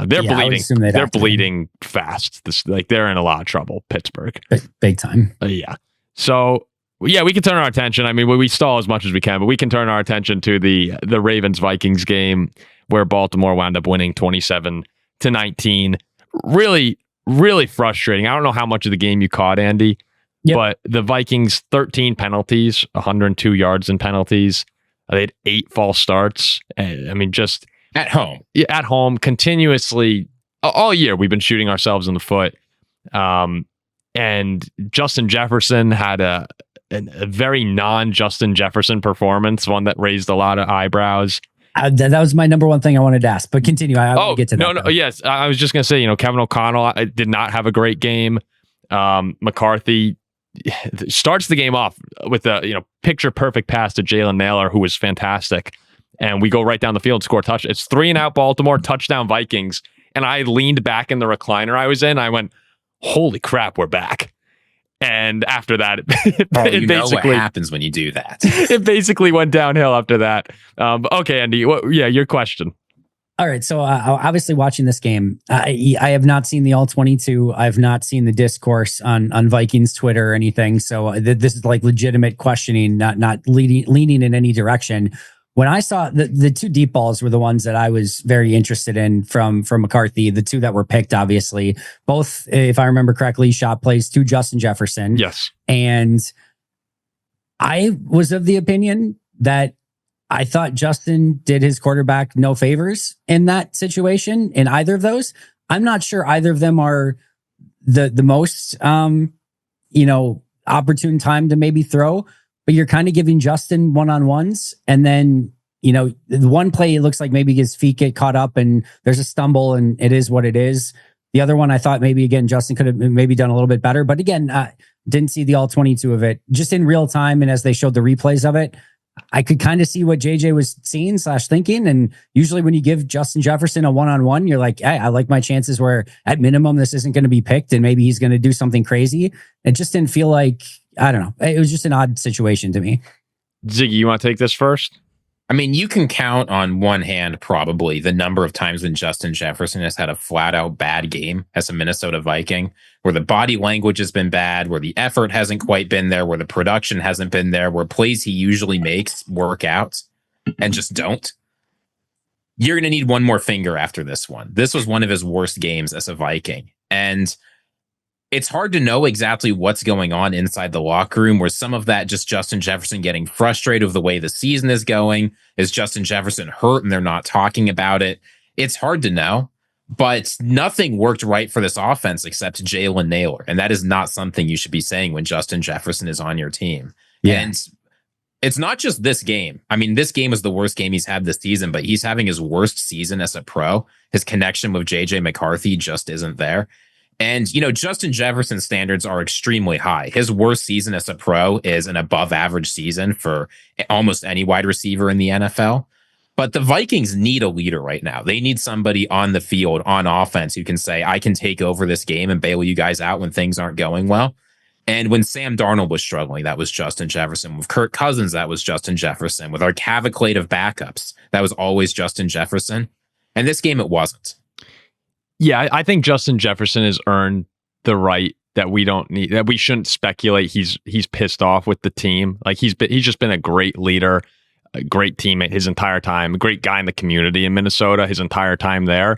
They're Yeah, I would bleeding. assume they'd They're activate him. bleeding fast. They're in a lot of trouble. Pittsburgh. Big time. Yeah. So yeah, we can turn our attention. I mean, we stall as much as we can, but we can turn our attention to the Ravens-Vikings game where Baltimore wound up winning 27-19. Really, really frustrating. I don't know how much of the game you caught, Andy, but the Vikings 13 penalties, 102 yards in penalties. They had 8 false starts. I mean, just at home. Yeah, at home, continuously all year we've been shooting ourselves in the foot. And Justin Jefferson had a very non-Justin Jefferson performance, one that raised a lot of eyebrows. That was my number one thing I wanted to ask, but continue. I will get to that. No, yes. I was just going to say, Kevin O'Connell did not have a great game. McCarthy starts the game off with a picture perfect pass to Jalen Naylor, who was fantastic. And we go right down the field, score a touch. It's 3-and-out Baltimore, touchdown Vikings. And I leaned back in the recliner I was in. I went, holy crap, we're back. And after that, it basically know what basically happens when you do that. It basically went downhill after that. Okay, Andy, your question. All right. So obviously watching this game, I have not seen the all 22. I've not seen the discourse on Vikings Twitter or anything. So this is like legitimate questioning, not leaning in any direction. When I saw the 2 deep balls were the ones that I was very interested in from McCarthy, the 2 that were picked, obviously. Both, if I remember correctly, shot plays to Justin Jefferson. Yes. And I was of the opinion that I thought Justin did his quarterback no favors in that situation, in either of those. I'm not sure either of them are the most, opportune time to maybe throw. But you're kind of giving Justin one-on-ones. And then, the one play, it looks like maybe his feet get caught up and there's a stumble and it is what it is. The other one, I thought maybe, again, Justin could have maybe done a little bit better. But again, didn't see the all 22 of it. Just in real time and as they showed the replays of it, I could kind of see what JJ was seeing / thinking. And usually when you give Justin Jefferson a one-on-one, you're like, hey, I like my chances where at minimum this isn't going to be picked and maybe he's going to do something crazy. It just didn't feel like, I don't know. It was just an odd situation to me. Ziggy, you want to take this first? I mean, you can count on one hand probably the number of times when Justin Jefferson has had a flat out bad game as a Minnesota Viking, where the body language has been bad, where the effort hasn't quite been there, where the production hasn't been there, where plays he usually makes work out and just don't. You're going to need one more finger after this one. This was one of his worst games as a Viking. And it's hard to know exactly what's going on inside the locker room, where some of that just Justin Jefferson getting frustrated with the way the season is going. Is Justin Jefferson hurt and they're not talking about it? It's hard to know, but nothing worked right for this offense except Jalen Naylor. And that is not something you should be saying when Justin Jefferson is on your team. Yeah. And it's not just this game. I mean, this game is the worst game he's had this season, but he's having his worst season as a pro. His connection with JJ McCarthy just isn't there. And, Justin Jefferson's standards are extremely high. His worst season as a pro is an above average season for almost any wide receiver in the NFL. But the Vikings need a leader right now. They need somebody on the field, on offense, who can say, I can take over this game and bail you guys out when things aren't going well. And when Sam Darnold was struggling, that was Justin Jefferson. With Kirk Cousins, that was Justin Jefferson. With our cavalcade of backups, that was always Justin Jefferson. And this game, it wasn't. Yeah, I think Justin Jefferson has earned the right that we shouldn't speculate he's pissed off with the team. Like he's just been a great leader, a great teammate his entire time, a great guy in the community in Minnesota his entire time there.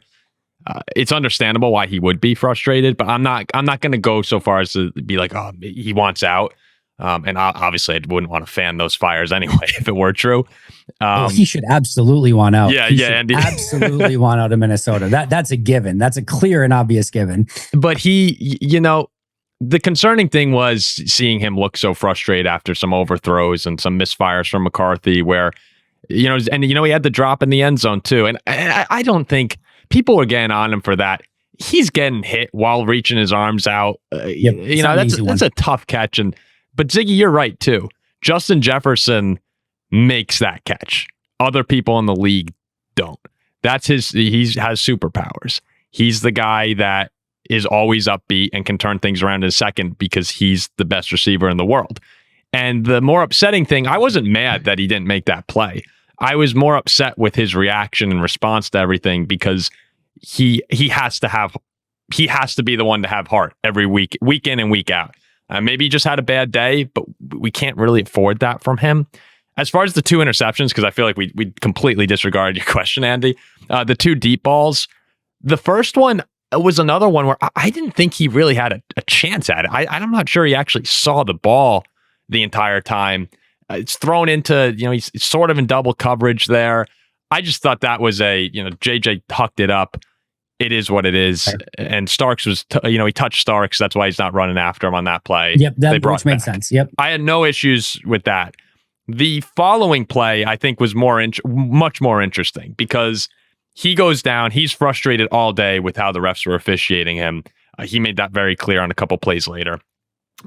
It's understandable why he would be frustrated, but I'm not going to go so far as to be like, oh, he wants out. And obviously I wouldn't want to fan those fires anyway if it were true. He should absolutely want out. Yeah, Andy. Absolutely want out of Minnesota. That's a given. That's a clear and obvious given. But the concerning thing was seeing him look so frustrated after some overthrows and some misfires from McCarthy where, he had the drop in the end zone too. And I don't think people were getting on him for that. He's getting hit while reaching his arms out. That's a tough catch. But Ziggy, you're right too. Justin Jefferson makes that catch. Other people in the league don't. He has superpowers. He's the guy that is always upbeat and can turn things around in a second because he's the best receiver in the world. And the more upsetting thing, I wasn't mad that he didn't make that play. I was more upset with his reaction and response to everything because he has to be the one to have heart every week in and week out. Maybe he just had a bad day, but we can't really afford that from him. As far as the 2 interceptions, because I feel like we completely disregarded your question, Andy. The 2 deep balls. The first one was another one where I didn't think he really had a chance at it. I'm not sure he actually saw the ball the entire time. It's thrown into, he's sort of in double coverage there. I just thought that was JJ hucked it up. It is what it is. Right. And Starks was, he touched Starks. That's why he's not running after him on that play. Yep, that which made sense. Yep. I had no issues with that. The following play, I think, was much more interesting because he goes down. He's frustrated all day with how the refs were officiating him. He made that very clear on a couple plays later.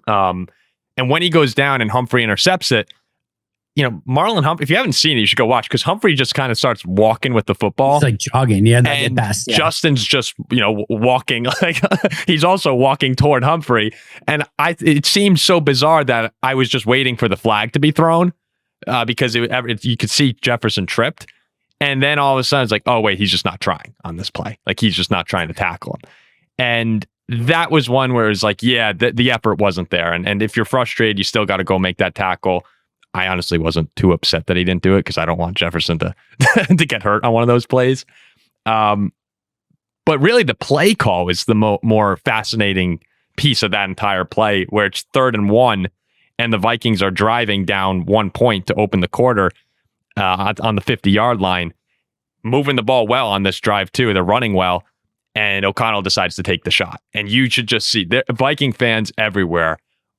And when he goes down and Humphrey intercepts it, Marlon Humphrey, if you haven't seen it, you should go watch because Humphrey just kind of starts walking with the football. He's like jogging. Yeah. And Justin's just, walking. Like he's also walking toward Humphrey. And it seemed so bizarre that I was just waiting for the flag to be thrown because you could see Jefferson tripped. And then all of a sudden it's like, oh, wait, he's just not trying on this play. Like he's just not trying to tackle him. And that was one where it's like, yeah, the effort wasn't there. And if you're frustrated, you still got to go make that tackle. I honestly wasn't too upset that he didn't do it because I don't want Jefferson to to get hurt on one of those plays. But really, the play call was the more fascinating piece of that entire play, where it's 3rd and 1, and the Vikings are driving down 1 point to open the quarter on the 50-yard line, moving the ball well on this drive too. They're running well, and O'Connell decides to take the shot. And you should just see Viking fans everywhere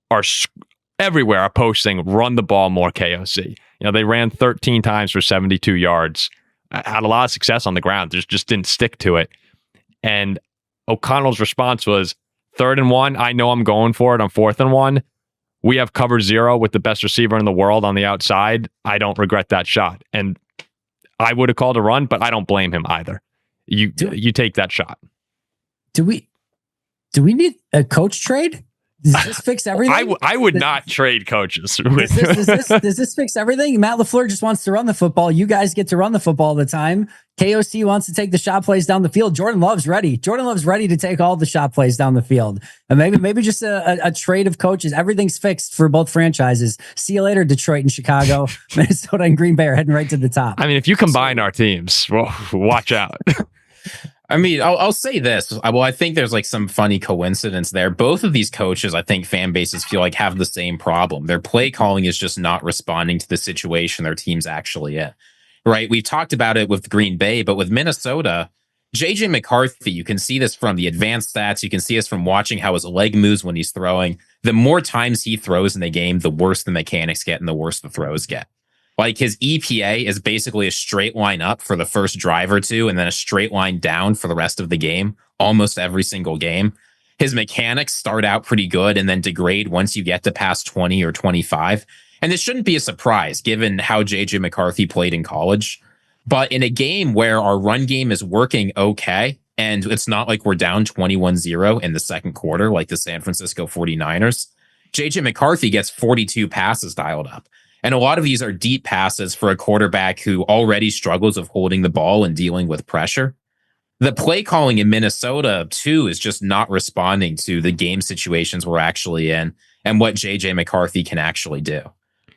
are posting run the ball more KOC. They ran 13 times for 72 yards, had a lot of success on the ground, just didn't stick to it. And O'Connell's response was 3rd and 1. I know I'm going for it on 4th and 1. We have cover 0 with the best receiver in the world on the outside. I don't regret that shot. And I would have called a run, but I don't blame him either. You take that shot. Do we need a coach trade? Does this fix everything? I would not trade coaches. Does this fix everything? Matt LaFleur just wants to run the football. You guys get to run the football all the time. KOC wants to take the shot plays down the field. Jordan Love's ready. Jordan Love's ready to take all the shot plays down the field. And maybe just a trade of coaches. Everything's fixed for both franchises. See you later, Detroit and Chicago. Minnesota and Green Bay are heading right to the top. I mean, if you combine our teams, well, watch out. I mean, I'll say this. Well, I think there's like some funny coincidence there. Both of these coaches, I think fan bases feel like have the same problem. Their play calling is just not responding to the situation their team's actually in, right? We've talked about it with Green Bay, but with Minnesota, JJ McCarthy, you can see this from the advanced stats. You can see this from watching how his leg moves when he's throwing. The more times he throws in the game, the worse the mechanics get and the worse the throws get. Like his EPA is basically a straight line up for the first drive or two and then a straight line down for the rest of the game, almost every single game. His mechanics start out pretty good and then degrade once you get to past 20 or 25. And this shouldn't be a surprise given how JJ McCarthy played in college. But in a game where our run game is working okay, and it's not like we're down 21-0 in the second quarter like the San Francisco 49ers, JJ McCarthy gets 42 passes dialed up. And a lot of these are deep passes for a quarterback who already struggles of holding the ball and dealing with pressure. The play calling in Minnesota, too, is just not responding to the game situations we're actually in and what JJ McCarthy can actually do.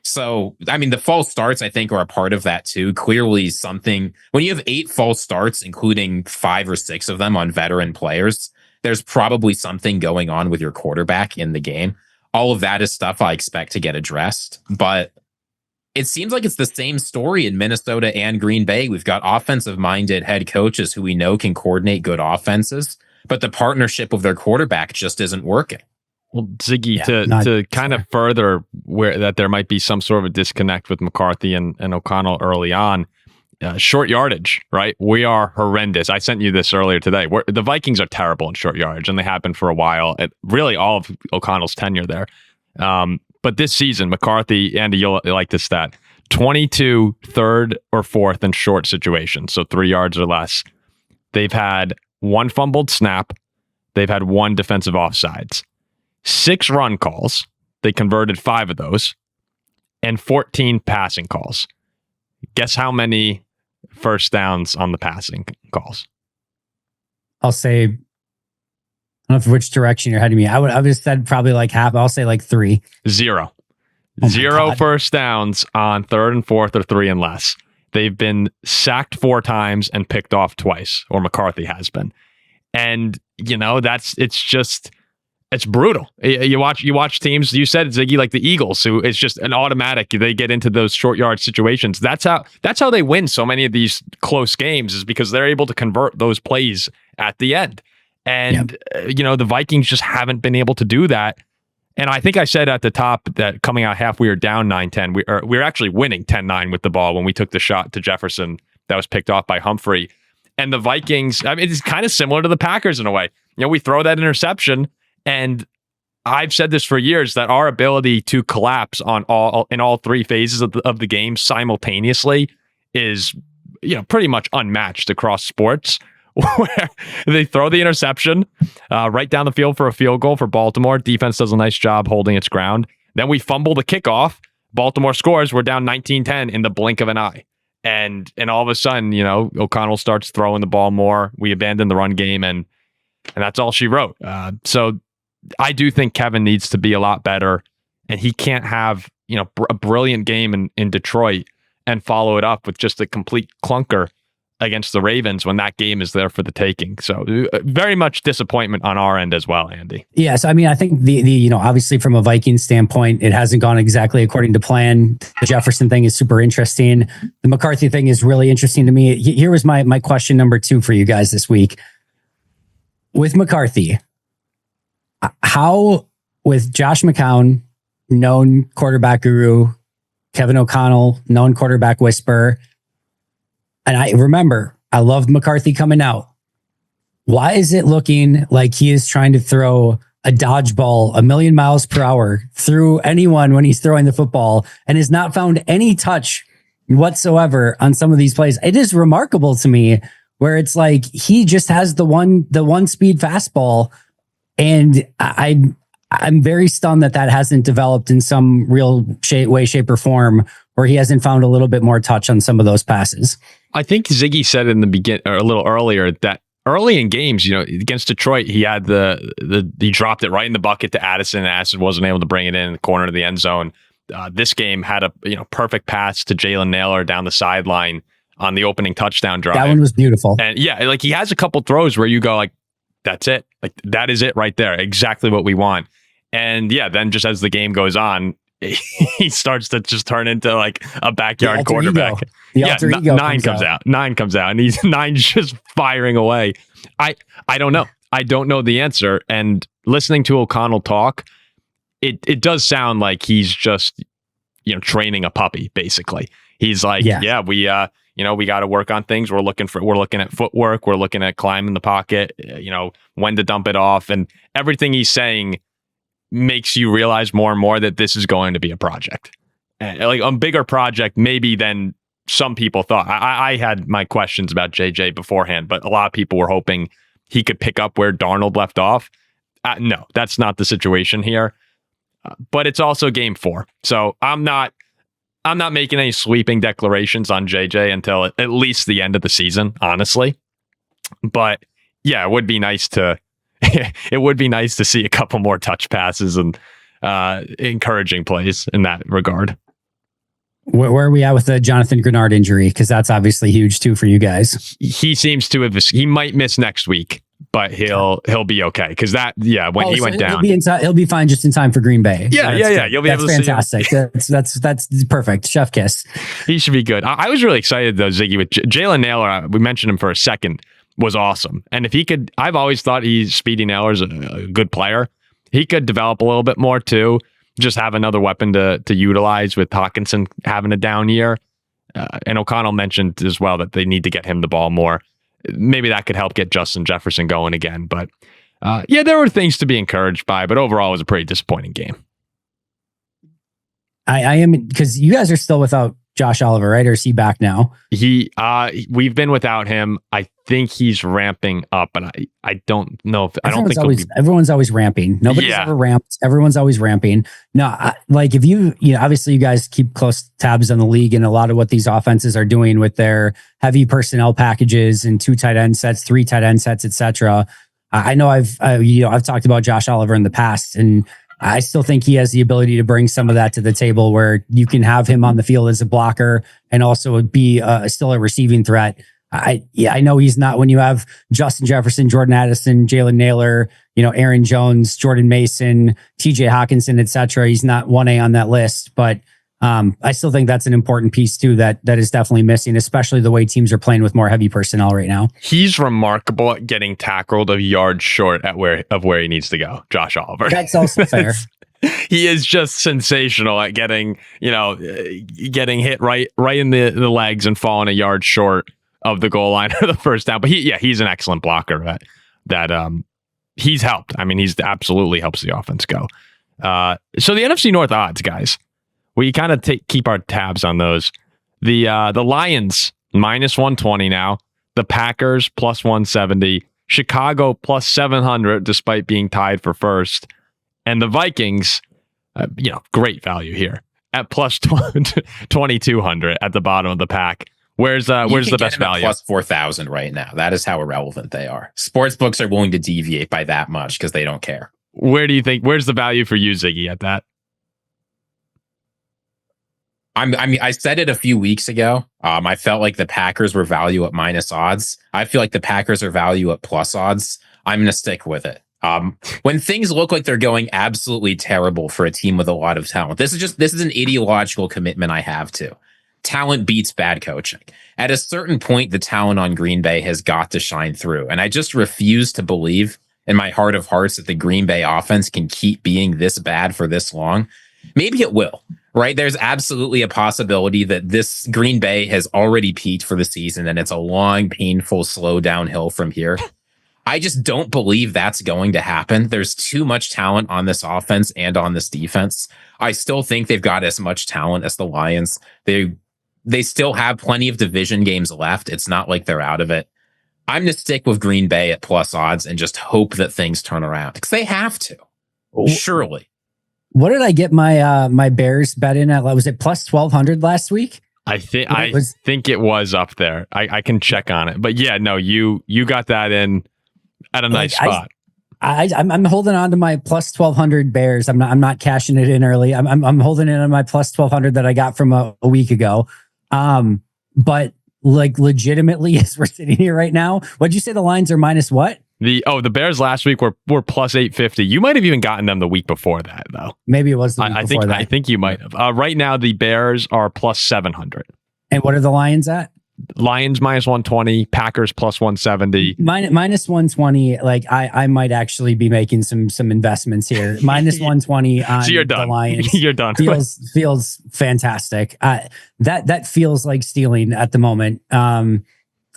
So, I mean, the false starts, I think, are a part of that, too. Clearly something, when you have 8 false starts, including 5 or 6 of them on veteran players, there's probably something going on with your quarterback in the game. All of that is stuff I expect to get addressed. But it seems like it's the same story in Minnesota and Green Bay. We've got offensive-minded head coaches who we know can coordinate good offenses, but the partnership of their quarterback just isn't working. Well, Ziggy, to kind of further where that there might be some sort of a disconnect with McCarthy and O'Connell early on, short yardage, right? We are horrendous. I sent you this earlier today. The Vikings are terrible in short yardage, and they have been for a while. Really, all of O'Connell's tenure there. But this season, McCarthy, Andy, you'll like this stat, 22 third or fourth in short situations, so 3 yards or less. They've had 1 fumbled snap. They've had 1 defensive offsides. 6 run calls. They converted 5 of those. And 14 passing calls. Guess how many first downs on the passing calls? I'll say, I don't know which direction you're heading me. I would have said probably like half. I'll say like 3. 0. Oh 0 first downs on 3rd and 4th or 3 and less. They've been sacked 4 times and picked off twice, or McCarthy has been. And, it's brutal. You watch teams, you said, Ziggy, like the Eagles, who it's just an automatic. They get into those short yard situations. That's how they win so many of these close games, is because they're able to convert those plays at the end. And, the Vikings just haven't been able to do that. And I think I said at the top that coming out half, we were down 9-10. We were actually winning 10-9 with the ball when we took the shot to Jefferson that was picked off by Humphrey. And the Vikings, it's kind of similar to the Packers in a way. We throw that interception, and I've said this for years, that our ability to collapse in all 3 phases of the game simultaneously is, pretty much unmatched across sports. Where they throw the interception right down the field for a field goal for Baltimore. Defense does a nice job holding its ground. Then we fumble the kickoff. Baltimore scores. We're down 19-10 in the blink of an eye. And all of a sudden, O'Connell starts throwing the ball more. We abandon the run game, and that's all she wrote. So I do think Kevin needs to be a lot better, and he can't have a brilliant game in Detroit and follow it up with just a complete clunker against the Ravens when that game is there for the taking. So very much disappointment on our end as well, Andy. Yes. I think the obviously from a Vikings standpoint, it hasn't gone exactly according to plan. The Jefferson thing is super interesting. The McCarthy thing is really interesting to me. Here was my question number 2 for you guys this week. With McCarthy, how, with Josh McCown, known quarterback guru, Kevin O'Connell, known quarterback whisperer, and I remember, I loved McCarthy coming out. Why is it looking like he is trying to throw a dodgeball 1,000,000 miles per hour through anyone when he's throwing the football, and has not found any touch whatsoever on some of these plays? It is remarkable to me, where it's like he just has the one speed fastball, and I'm very stunned that hasn't developed in some real way, shape, or form, where he hasn't found a little bit more touch on some of those passes. I think Ziggy said in the beginning, or a little earlier, that early in games, against Detroit, he had he dropped it right in the bucket to Addison, and Addison wasn't able to bring it in the corner of the end zone. This game had a perfect pass to Jalen Naylor down the sideline on the opening touchdown drive. That one was beautiful. And like he has a couple throws where you go like, that's it. Like that is it right there. Exactly what we want. And then just as the game goes on, he starts to just turn into like a backyard quarterback. Nine comes out, and he's 9 just firing away. I don't know. I don't know the answer. And listening to O'Connell talk, it does sound like he's just training a puppy. Basically, he's like, we got to work on things. We're looking at footwork. We're looking at climbing the pocket. When to dump it off, and everything he's saying makes you realize more and more that this is going to be a project, like a bigger project maybe than some people thought. I had my questions about JJ beforehand, but a lot of people were hoping he could pick up where Darnold left off. No, that's not the situation here. But it's also game 4. So I'm not making any sweeping declarations on JJ until at least the end of the season, honestly. But it would be nice to see a couple more touch passes and encouraging plays in that regard. Where are we at with the Jonathan Grenard injury? Because that's obviously huge too for you guys. He seems to have. He might miss next week, but he'll be okay. Because when he went down, he'll be fine just in time for Green Bay. Yeah. You'll be able to fantastic. see him. That's perfect. Chef kiss. He should be good. I was really excited though, Ziggy, with Jalen Naylor. We mentioned him for a second. Was awesome. And if he could, I've always thought Speedy Naylor's a good player. He could develop a little bit more too. Just have another weapon to utilize with Hawkinson having a down year. And O'Connell mentioned as well that they need to get him the ball more. Maybe that could help get Justin Jefferson going again. But there were things to be encouraged by, but overall it was a pretty disappointing game. I am, because you guys are still without Josh Oliver, right? Or is he back now? We've been without him. I think he's ramping up, and I don't know if everyone's always ramping. Nobody's ever ramped. Everyone's always ramping. No, if you obviously you guys keep close tabs on the league and a lot of what these offenses are doing with their heavy personnel packages and 2 tight end sets, 3 tight end sets, etc. I know I've talked about Josh Oliver in the past, and I still think he has the ability to bring some of that to the table where you can have him on the field as a blocker and also be still a receiving threat. I know he's not when you have Justin Jefferson, Jordan Addison, Jalen Naylor, Aaron Jones, Jordan Mason, TJ Hawkinson, etc. He's not 1A on that list, but I still think that's an important piece too that is definitely missing, especially the way teams are playing with more heavy personnel right now. He's remarkable at getting tackled a yard short of where he needs to go. Josh Oliver. That's also fair. He is just sensational at getting hit right in the legs and falling a yard short of the goal line or the first down. But he's an excellent blocker that he's helped. I mean, he's absolutely helps the offense go. So the NFC North odds, guys. We kind of keep our tabs on those. The Lions minus 120 now. The Packers plus 170. Chicago plus 700 despite being tied for first. And the Vikings, great value here at plus 2200 at the bottom of the pack. Where's the best value? Plus 4,000 right now. That is how irrelevant they are. Sports books are willing to deviate by that much because they don't care. Where's the value for you, Ziggy, at that? I said it a few weeks ago. I felt like the Packers were value at minus odds. I feel like the Packers are value at plus odds. I'm going to stick with it. When things look like they're going absolutely terrible for a team with a lot of talent, this is an ideological commitment I have to. Talent beats bad coaching. At a certain point, the talent on Green Bay has got to shine through. And I just refuse to believe in my heart of hearts that the Green Bay offense can keep being this bad for this long. Maybe it will. Right. There's absolutely a possibility that this Green Bay has already peaked for the season and it's a long, painful, slow downhill from here. I just don't believe that's going to happen. There's too much talent on this offense and on this defense. I still think they've got as much talent as the Lions. They still have plenty of division games left. It's not like they're out of it. I'm going to stick with Green Bay at plus odds and just hope that things turn around because they have to. Surely. What did I get my Bears bet in at? Was it plus 1,200 last week? I think it was up there. I can check on it, but yeah, no, you got that in at a nice spot. I'm holding on to my plus 1,200 Bears. I'm not cashing it in early. I'm holding it on my plus 1,200 that I got from a week ago. But like legitimately, as we're sitting here right now, what'd you say the lines are minus what? The Bears last week were plus 850. You might have even gotten them the week before that, though. Maybe it was the week before that. I think you might have. Right now, the Bears are plus 700. And what are the Lions at? Lions minus 120, Packers plus 170. Minus 120. Like I might actually be making some investments here. Minus 120 on so you're done. The Lions. You're done. Feels fantastic. That feels like stealing at the moment.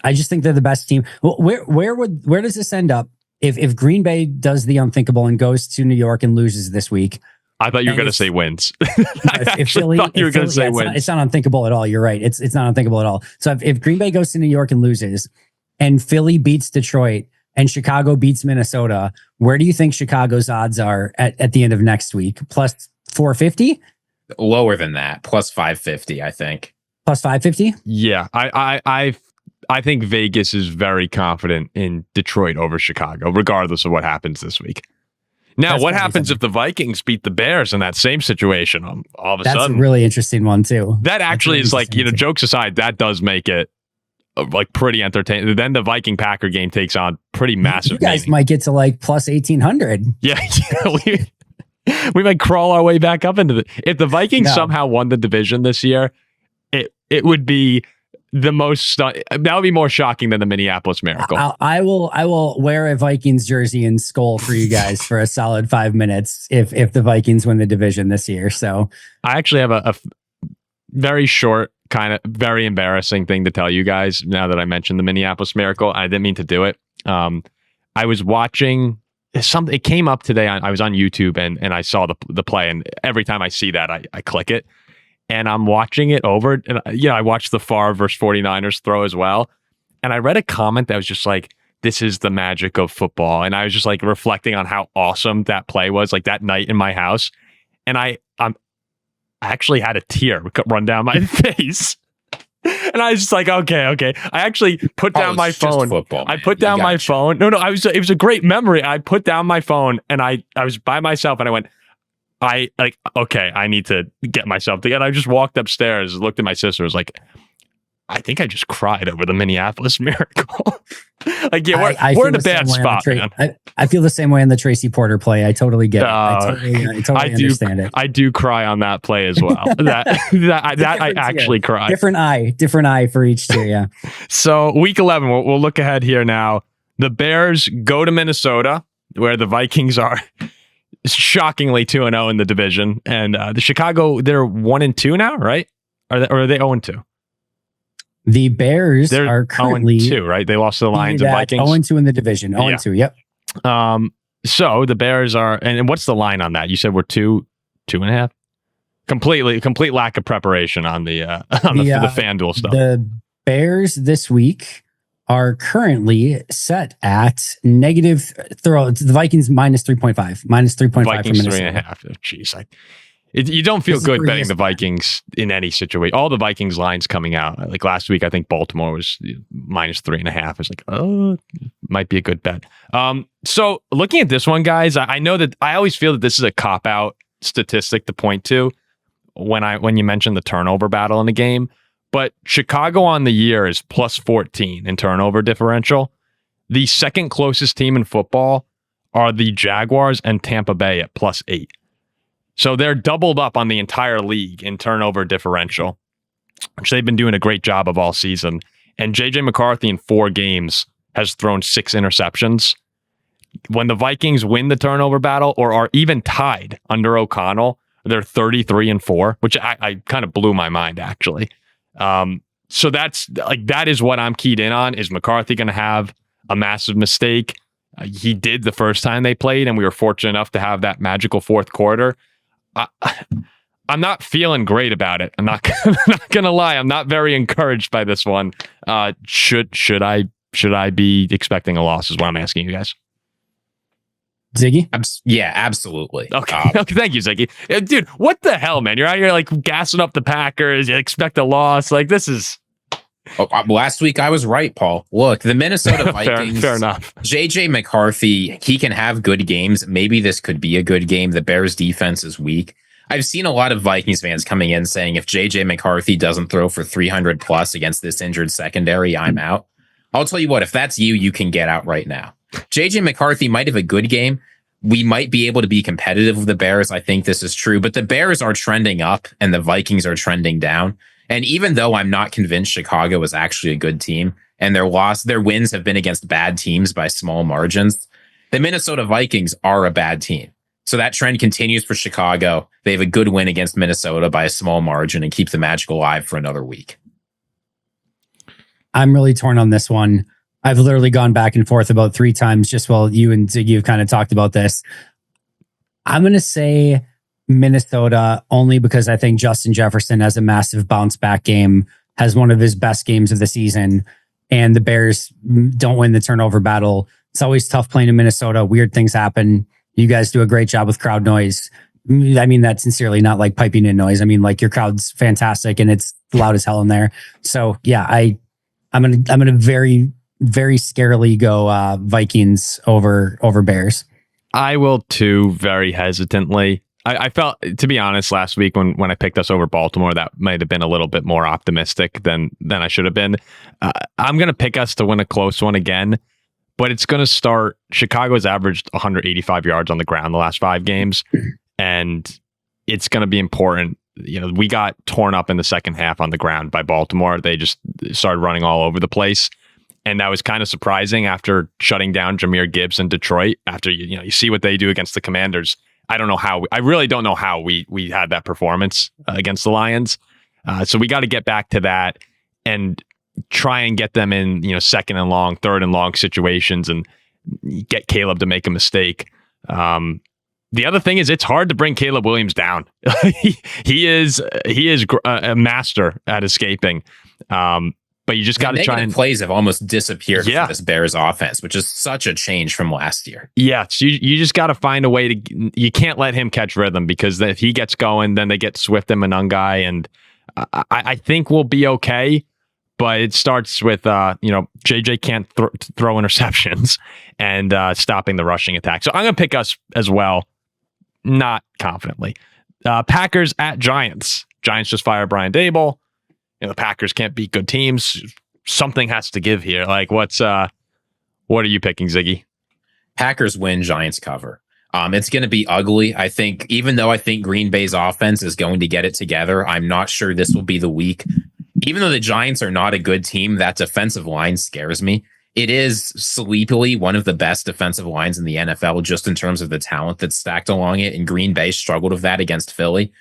I just think they're the best team. Where does this end up if Green Bay does the unthinkable and goes to New York and loses this week? I thought you were going to say wins. If Philly, thought you were going to say wins. It's not unthinkable at all. You're right. It's not unthinkable at all. So if Green Bay goes to New York and loses, and Philly beats Detroit, and Chicago beats Minnesota, where do you think Chicago's odds are at the end of next week? Plus 450? Lower than that. Plus 550, I think. Plus 550? Yeah, I think Vegas is very confident in Detroit over Chicago, regardless of what happens this week. Now, what happens if the Vikings beat the Bears in that same situation? All of a sudden, that's a really interesting one too. That actually is like, jokes aside, that does make it like pretty entertaining. Then the Viking Packer game takes on pretty massive. You guys might get to like plus 1,800. Yeah, we might crawl our way back up into if the Vikings somehow won the division this year, it would be the most that would be more shocking than the Minneapolis Miracle. I will wear a Vikings jersey and skull for you guys for a solid 5 minutes if the Vikings win the division this year. So I actually have a very short, kind of very embarrassing thing to tell you guys now that I mentioned the Minneapolis Miracle. I didn't mean to do it. I was watching something. It came up today. I was on YouTube and I saw the play, and every time I see that, I click it. and I'm watching it over. And I watched the Favre versus 49ers throw as well. And I read a comment that was just like, this is the magic of football. And I was just like reflecting on how awesome that play was, like that night in my house. And I actually had a tear run down my face. And I was just like, okay. I actually put down my phone. Football, I put down my phone. No, it was a great memory. I put down my phone and I was by myself and I went, okay, I need to get myself together. I just walked upstairs, looked at my sister, was like, I think I just cried over the Minneapolis Miracle. Like, yeah, we're in a bad spot, man. I feel the same way on the Tracy Porter play. I totally get it. I totally understand it. I do cry on that play as well. that I actually cry. Different eye for each two, yeah. So week 11, we'll look ahead here now. The Bears go to Minnesota, where the Vikings are shockingly 2-0 in the division. And the Chicago, they're 1-2 now, right? Or are they 0-2? The Bears are currently 0-2, right? They lost to the Lions and Vikings. 0-2 in the division. 0-2, yep. So the Bears are, and what's the line on that? You said we're 2.5? Complete lack of preparation on the FanDuel stuff. The Bears this week are currently set at negative. The Vikings minus 3.5. Minus 3.5 Vikings for Minnesota. 3.5. Jeez, you don't feel good betting the Vikings in any situation. All the Vikings lines coming out. Like last week, I think Baltimore was minus 3.5. It's like, oh, might be a good bet. So looking at this one, guys, I know that I always feel that this is a cop-out statistic to point to when you mention the turnover battle in the game. But Chicago on the year is plus 14 in turnover differential. The second closest team in football are the Jaguars and Tampa Bay at plus 8. So they're doubled up on the entire league in turnover differential, which they've been doing a great job of all season. And JJ McCarthy in 4 games has thrown 6 interceptions. When the Vikings win the turnover battle or are even tied under O'Connell, they're 33-4, which I kind of blew my mind, actually. So that is what I'm keyed in on. Is McCarthy going to have a massive mistake? He did the first time they played, and we were fortunate enough to have that magical fourth quarter. I'm not feeling great about it. I'm not gonna lie. I'm not very encouraged by this one. Should I be expecting a loss? Is what I'm asking you guys. Ziggy? Yeah, absolutely. Okay. Okay, thank you, Ziggy. Dude, what the hell, man? You're out here like gassing up the Packers. You expect a loss. Like this is. Last week I was right, Paul. Look, the Minnesota Vikings. fair enough. JJ McCarthy, he can have good games. Maybe this could be a good game. The Bears defense is weak. I've seen a lot of Vikings fans coming in saying if JJ McCarthy doesn't throw for 300 plus against this injured secondary, I'm out. I'll tell you what, if that's you can get out right now. JJ McCarthy might have a good game. We might be able to be competitive with the Bears. I think this is true, but the Bears are trending up and the Vikings are trending down. And even though I'm not convinced Chicago is actually a good team and their wins have been against bad teams by small margins, the Minnesota Vikings are a bad team. So that trend continues for Chicago. They have a good win against Minnesota by a small margin and keep the magic alive for another week. I'm really torn on this one. I've literally gone back and forth about 3 times just while you and Ziggy have kind of talked about this. I'm going to say Minnesota only because I think Justin Jefferson has a massive bounce back game, has one of his best games of the season, and the Bears don't win the turnover battle. It's always tough playing in Minnesota. Weird things happen. You guys do a great job with crowd noise. I mean that sincerely, not like piping in noise. I mean like your crowd's fantastic and it's loud as hell in there. So yeah, I'm gonna very, very scarily go Vikings over Bears. I will too, very hesitantly. I felt, to be honest, last week when I picked us over Baltimore, that might have been a little bit more optimistic than I should have been. I'm going to pick us to win a close one again, but it's going to start. Chicago's averaged 185 yards on the ground the last 5 games, and it's going to be important. You know, we got torn up in the second half on the ground by Baltimore. They just started running all over the place. And that was kind of surprising after shutting down Jahmyr Gibbs in Detroit. After you see what they do against the Commanders. I really don't know how we had that performance against the Lions. So we got to get back to that and try and get them in, second and long, third and long situations and get Caleb to make a mistake. the other thing is it's hard to bring Caleb Williams down. he is a master at escaping. But you just got to try and plays have almost disappeared from this Bears offense, which is such a change from last year. Yeah, so you just got to find a way to. You can't let him catch rhythm because if he gets going, then they get Swift and Monangai, and I think we'll be okay. But it starts with JJ can't throw interceptions and stopping the rushing attack. So I'm gonna pick us as well, not confidently. Packers at Giants. Giants just fired Brian Daboll. The Packers can't beat good teams. Something has to give here. Like, what are you picking, Ziggy? Packers win, Giants cover. It's going to be ugly. I think, even though I think Green Bay's offense is going to get it together, I'm not sure this will be the week. Even though the Giants are not a good team, that defensive line scares me. It is sleepily one of the best defensive lines in the NFL, just in terms of the talent that's stacked along it. And Green Bay struggled with that against Philly.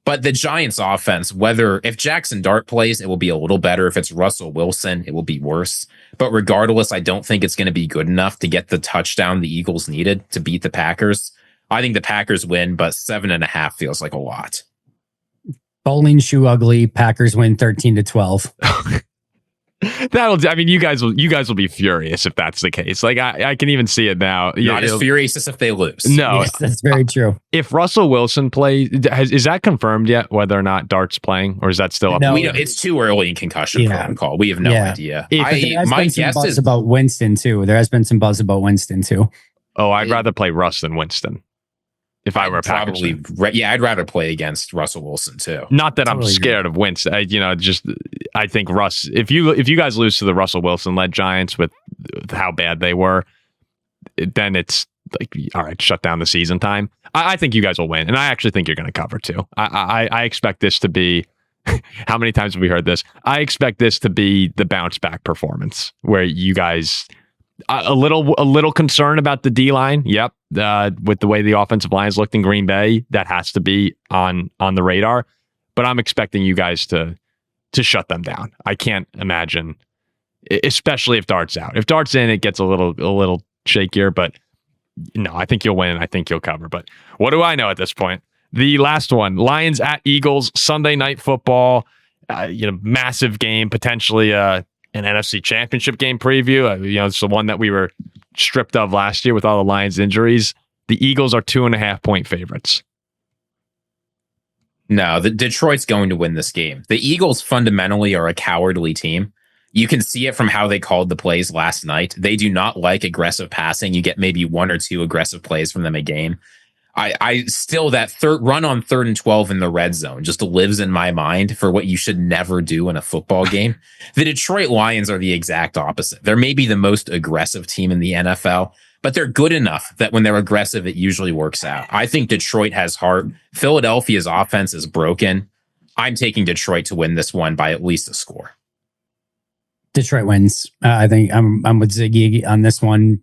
But the Giants offense, if Jackson Dart plays, it will be a little better. If it's Russell Wilson, it will be worse. But regardless, I don't think it's going to be good enough to get the touchdown the Eagles needed to beat the Packers. I think the Packers win, but 7.5 feels like a lot. Bowling shoe ugly. Packers win 13-12. You guys will be furious if that's the case. Like I can even see it now. Not as furious as if they lose. No, yes, that's very true. If Russell Wilson plays, is that confirmed yet? Whether or not Dart's playing, or is that still up? No, it's too early in concussion protocol. We have no idea. My guess is about Winston too. There has been some buzz about Winston too. Oh, I'd rather play Russ than Winston. If I were a Packers fan. I'd rather play against Russell Wilson too. Not that I'm scared of Winston. I think Russ. If you guys lose to the Russell Wilson-led Giants with how bad they were, then it's like, all right, shut down the season time. I think you guys will win, and I actually think you're going to cover too. I expect this to be. How many times have we heard this? I expect this to be the bounce back performance where you guys. A little concern about the D line. Yep, with the way the offensive line has looked in Green Bay, that has to be on the radar. But I'm expecting you guys to shut them down. I can't imagine, especially if Dart's out. If Dart's in, it gets a little shakier. But no, I think you'll win. I think you'll cover. But what do I know at this point? The last one: Lions at Eagles, Sunday Night Football. Massive game, potentially. An NFC Championship game preview. It's the one that we were stripped of last year with all the Lions injuries. The Eagles are 2.5-point favorites. No, the Detroit's going to win this game. The Eagles fundamentally are a cowardly team. You can see it from how they called the plays last night. They do not like aggressive passing. You get maybe 1 or 2 aggressive plays from them a game. I still, that run on 3rd and 12 in the red zone just lives in my mind for what you should never do in a football game. The Detroit Lions are the exact opposite. They're maybe the most aggressive team in the NFL, but they're good enough that when they're aggressive, it usually works out. I think Detroit has heart. Philadelphia's offense is broken. I'm taking Detroit to win this one by at least a score. Detroit wins. I think I'm with Ziggy on this one.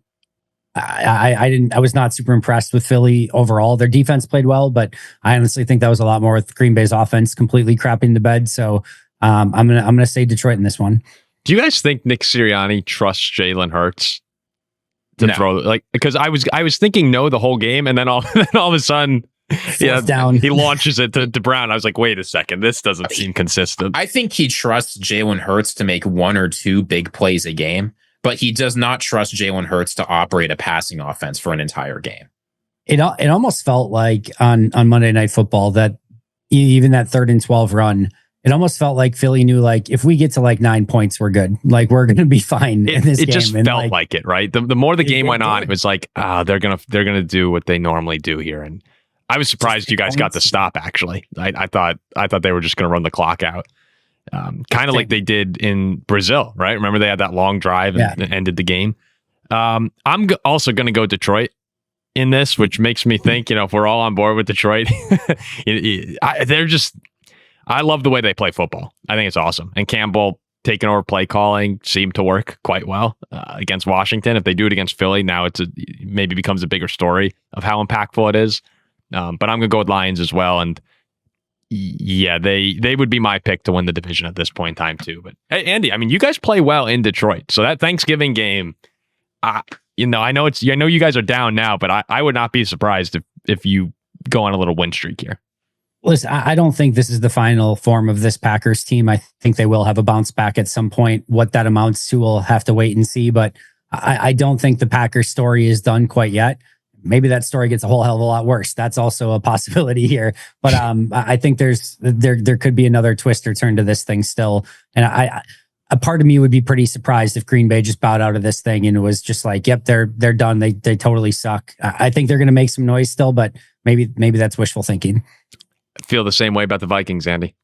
I was not super impressed with Philly overall. Their defense played well, but I honestly think that was a lot more with Green Bay's offense completely crapping the bed. So I'm gonna say Detroit in this one. Do you guys think Nick Sirianni trusts Jalen Hurts to throw? Because I was thinking no the whole game, and then all of a sudden, down. He launches it to Brown. I was like, wait a second, this doesn't seem consistent. I think he trusts Jalen Hurts to make 1 or 2 big plays a game. But he does not trust Jalen Hurts to operate a passing offense for an entire game. It almost felt like on Monday Night Football that even that 3rd and 12 run, it almost felt like Philly knew, like, if we get to like 9 points, we're good. Like, we're going to be fine in this game. It just felt like it, right? The more the game went on, it was like, they're gonna do what they normally do here. And I was surprised you guys got the stop. Actually, I thought they were just going to run the clock out. Kind of like they did in Brazil, right? Remember they had that long drive and ended the game. I'm also going to go Detroit in this, which makes me think, if we're all on board with Detroit, I love the way they play football. I think it's awesome. And Campbell taking over play calling seemed to work quite well against Washington. If they do it against Philly, now it maybe becomes a bigger story of how impactful it is. But I'm going to go with Lions as well. And yeah, they would be my pick to win the division at this point in time too. But hey, Andy, you guys play well in Detroit, so that Thanksgiving game, I know you guys are down now, but I would not be surprised if you go on a little win streak here. Listen, I don't think this is the final form of this Packers team. I think they will have a bounce back at some point. What that amounts to, we'll have to wait and see. But I don't think the Packers story is done quite yet. Maybe that story gets a whole hell of a lot worse. That's also a possibility here. But I think there could be another twist or turn to this thing still. And a part of me would be pretty surprised if Green Bay just bowed out of this thing and it was just like, yep, they're done. They totally suck. I think they're going to make some noise still, but maybe that's wishful thinking. I feel the same way about the Vikings, Andy.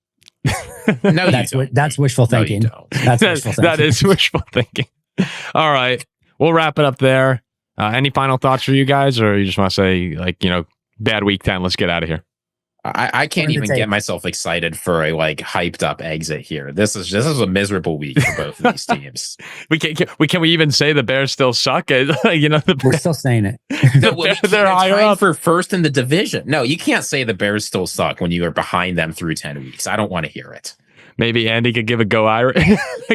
No, that's wishful thinking. No, that's wishful thinking. That is wishful thinking. All right, we'll wrap it up there. Any final thoughts for you guys, or you just want to say, like, bad week 10, let's get out of here? I can't even get myself excited for a hyped up exit here. This is a miserable week for both of these teams. Can we even say the Bears still suck? We're still saying it. They're higher up for first in the division. No, you can't say the Bears still suck when you are behind them through 10 weeks. I don't want to hear it. Maybe Andy could give a go Irish.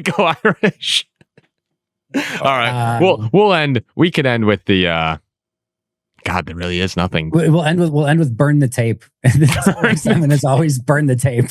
Go Irish. All right, we'll end. We could end with the. God, there really is nothing. We'll end with burn the tape. And it's always burn the tape.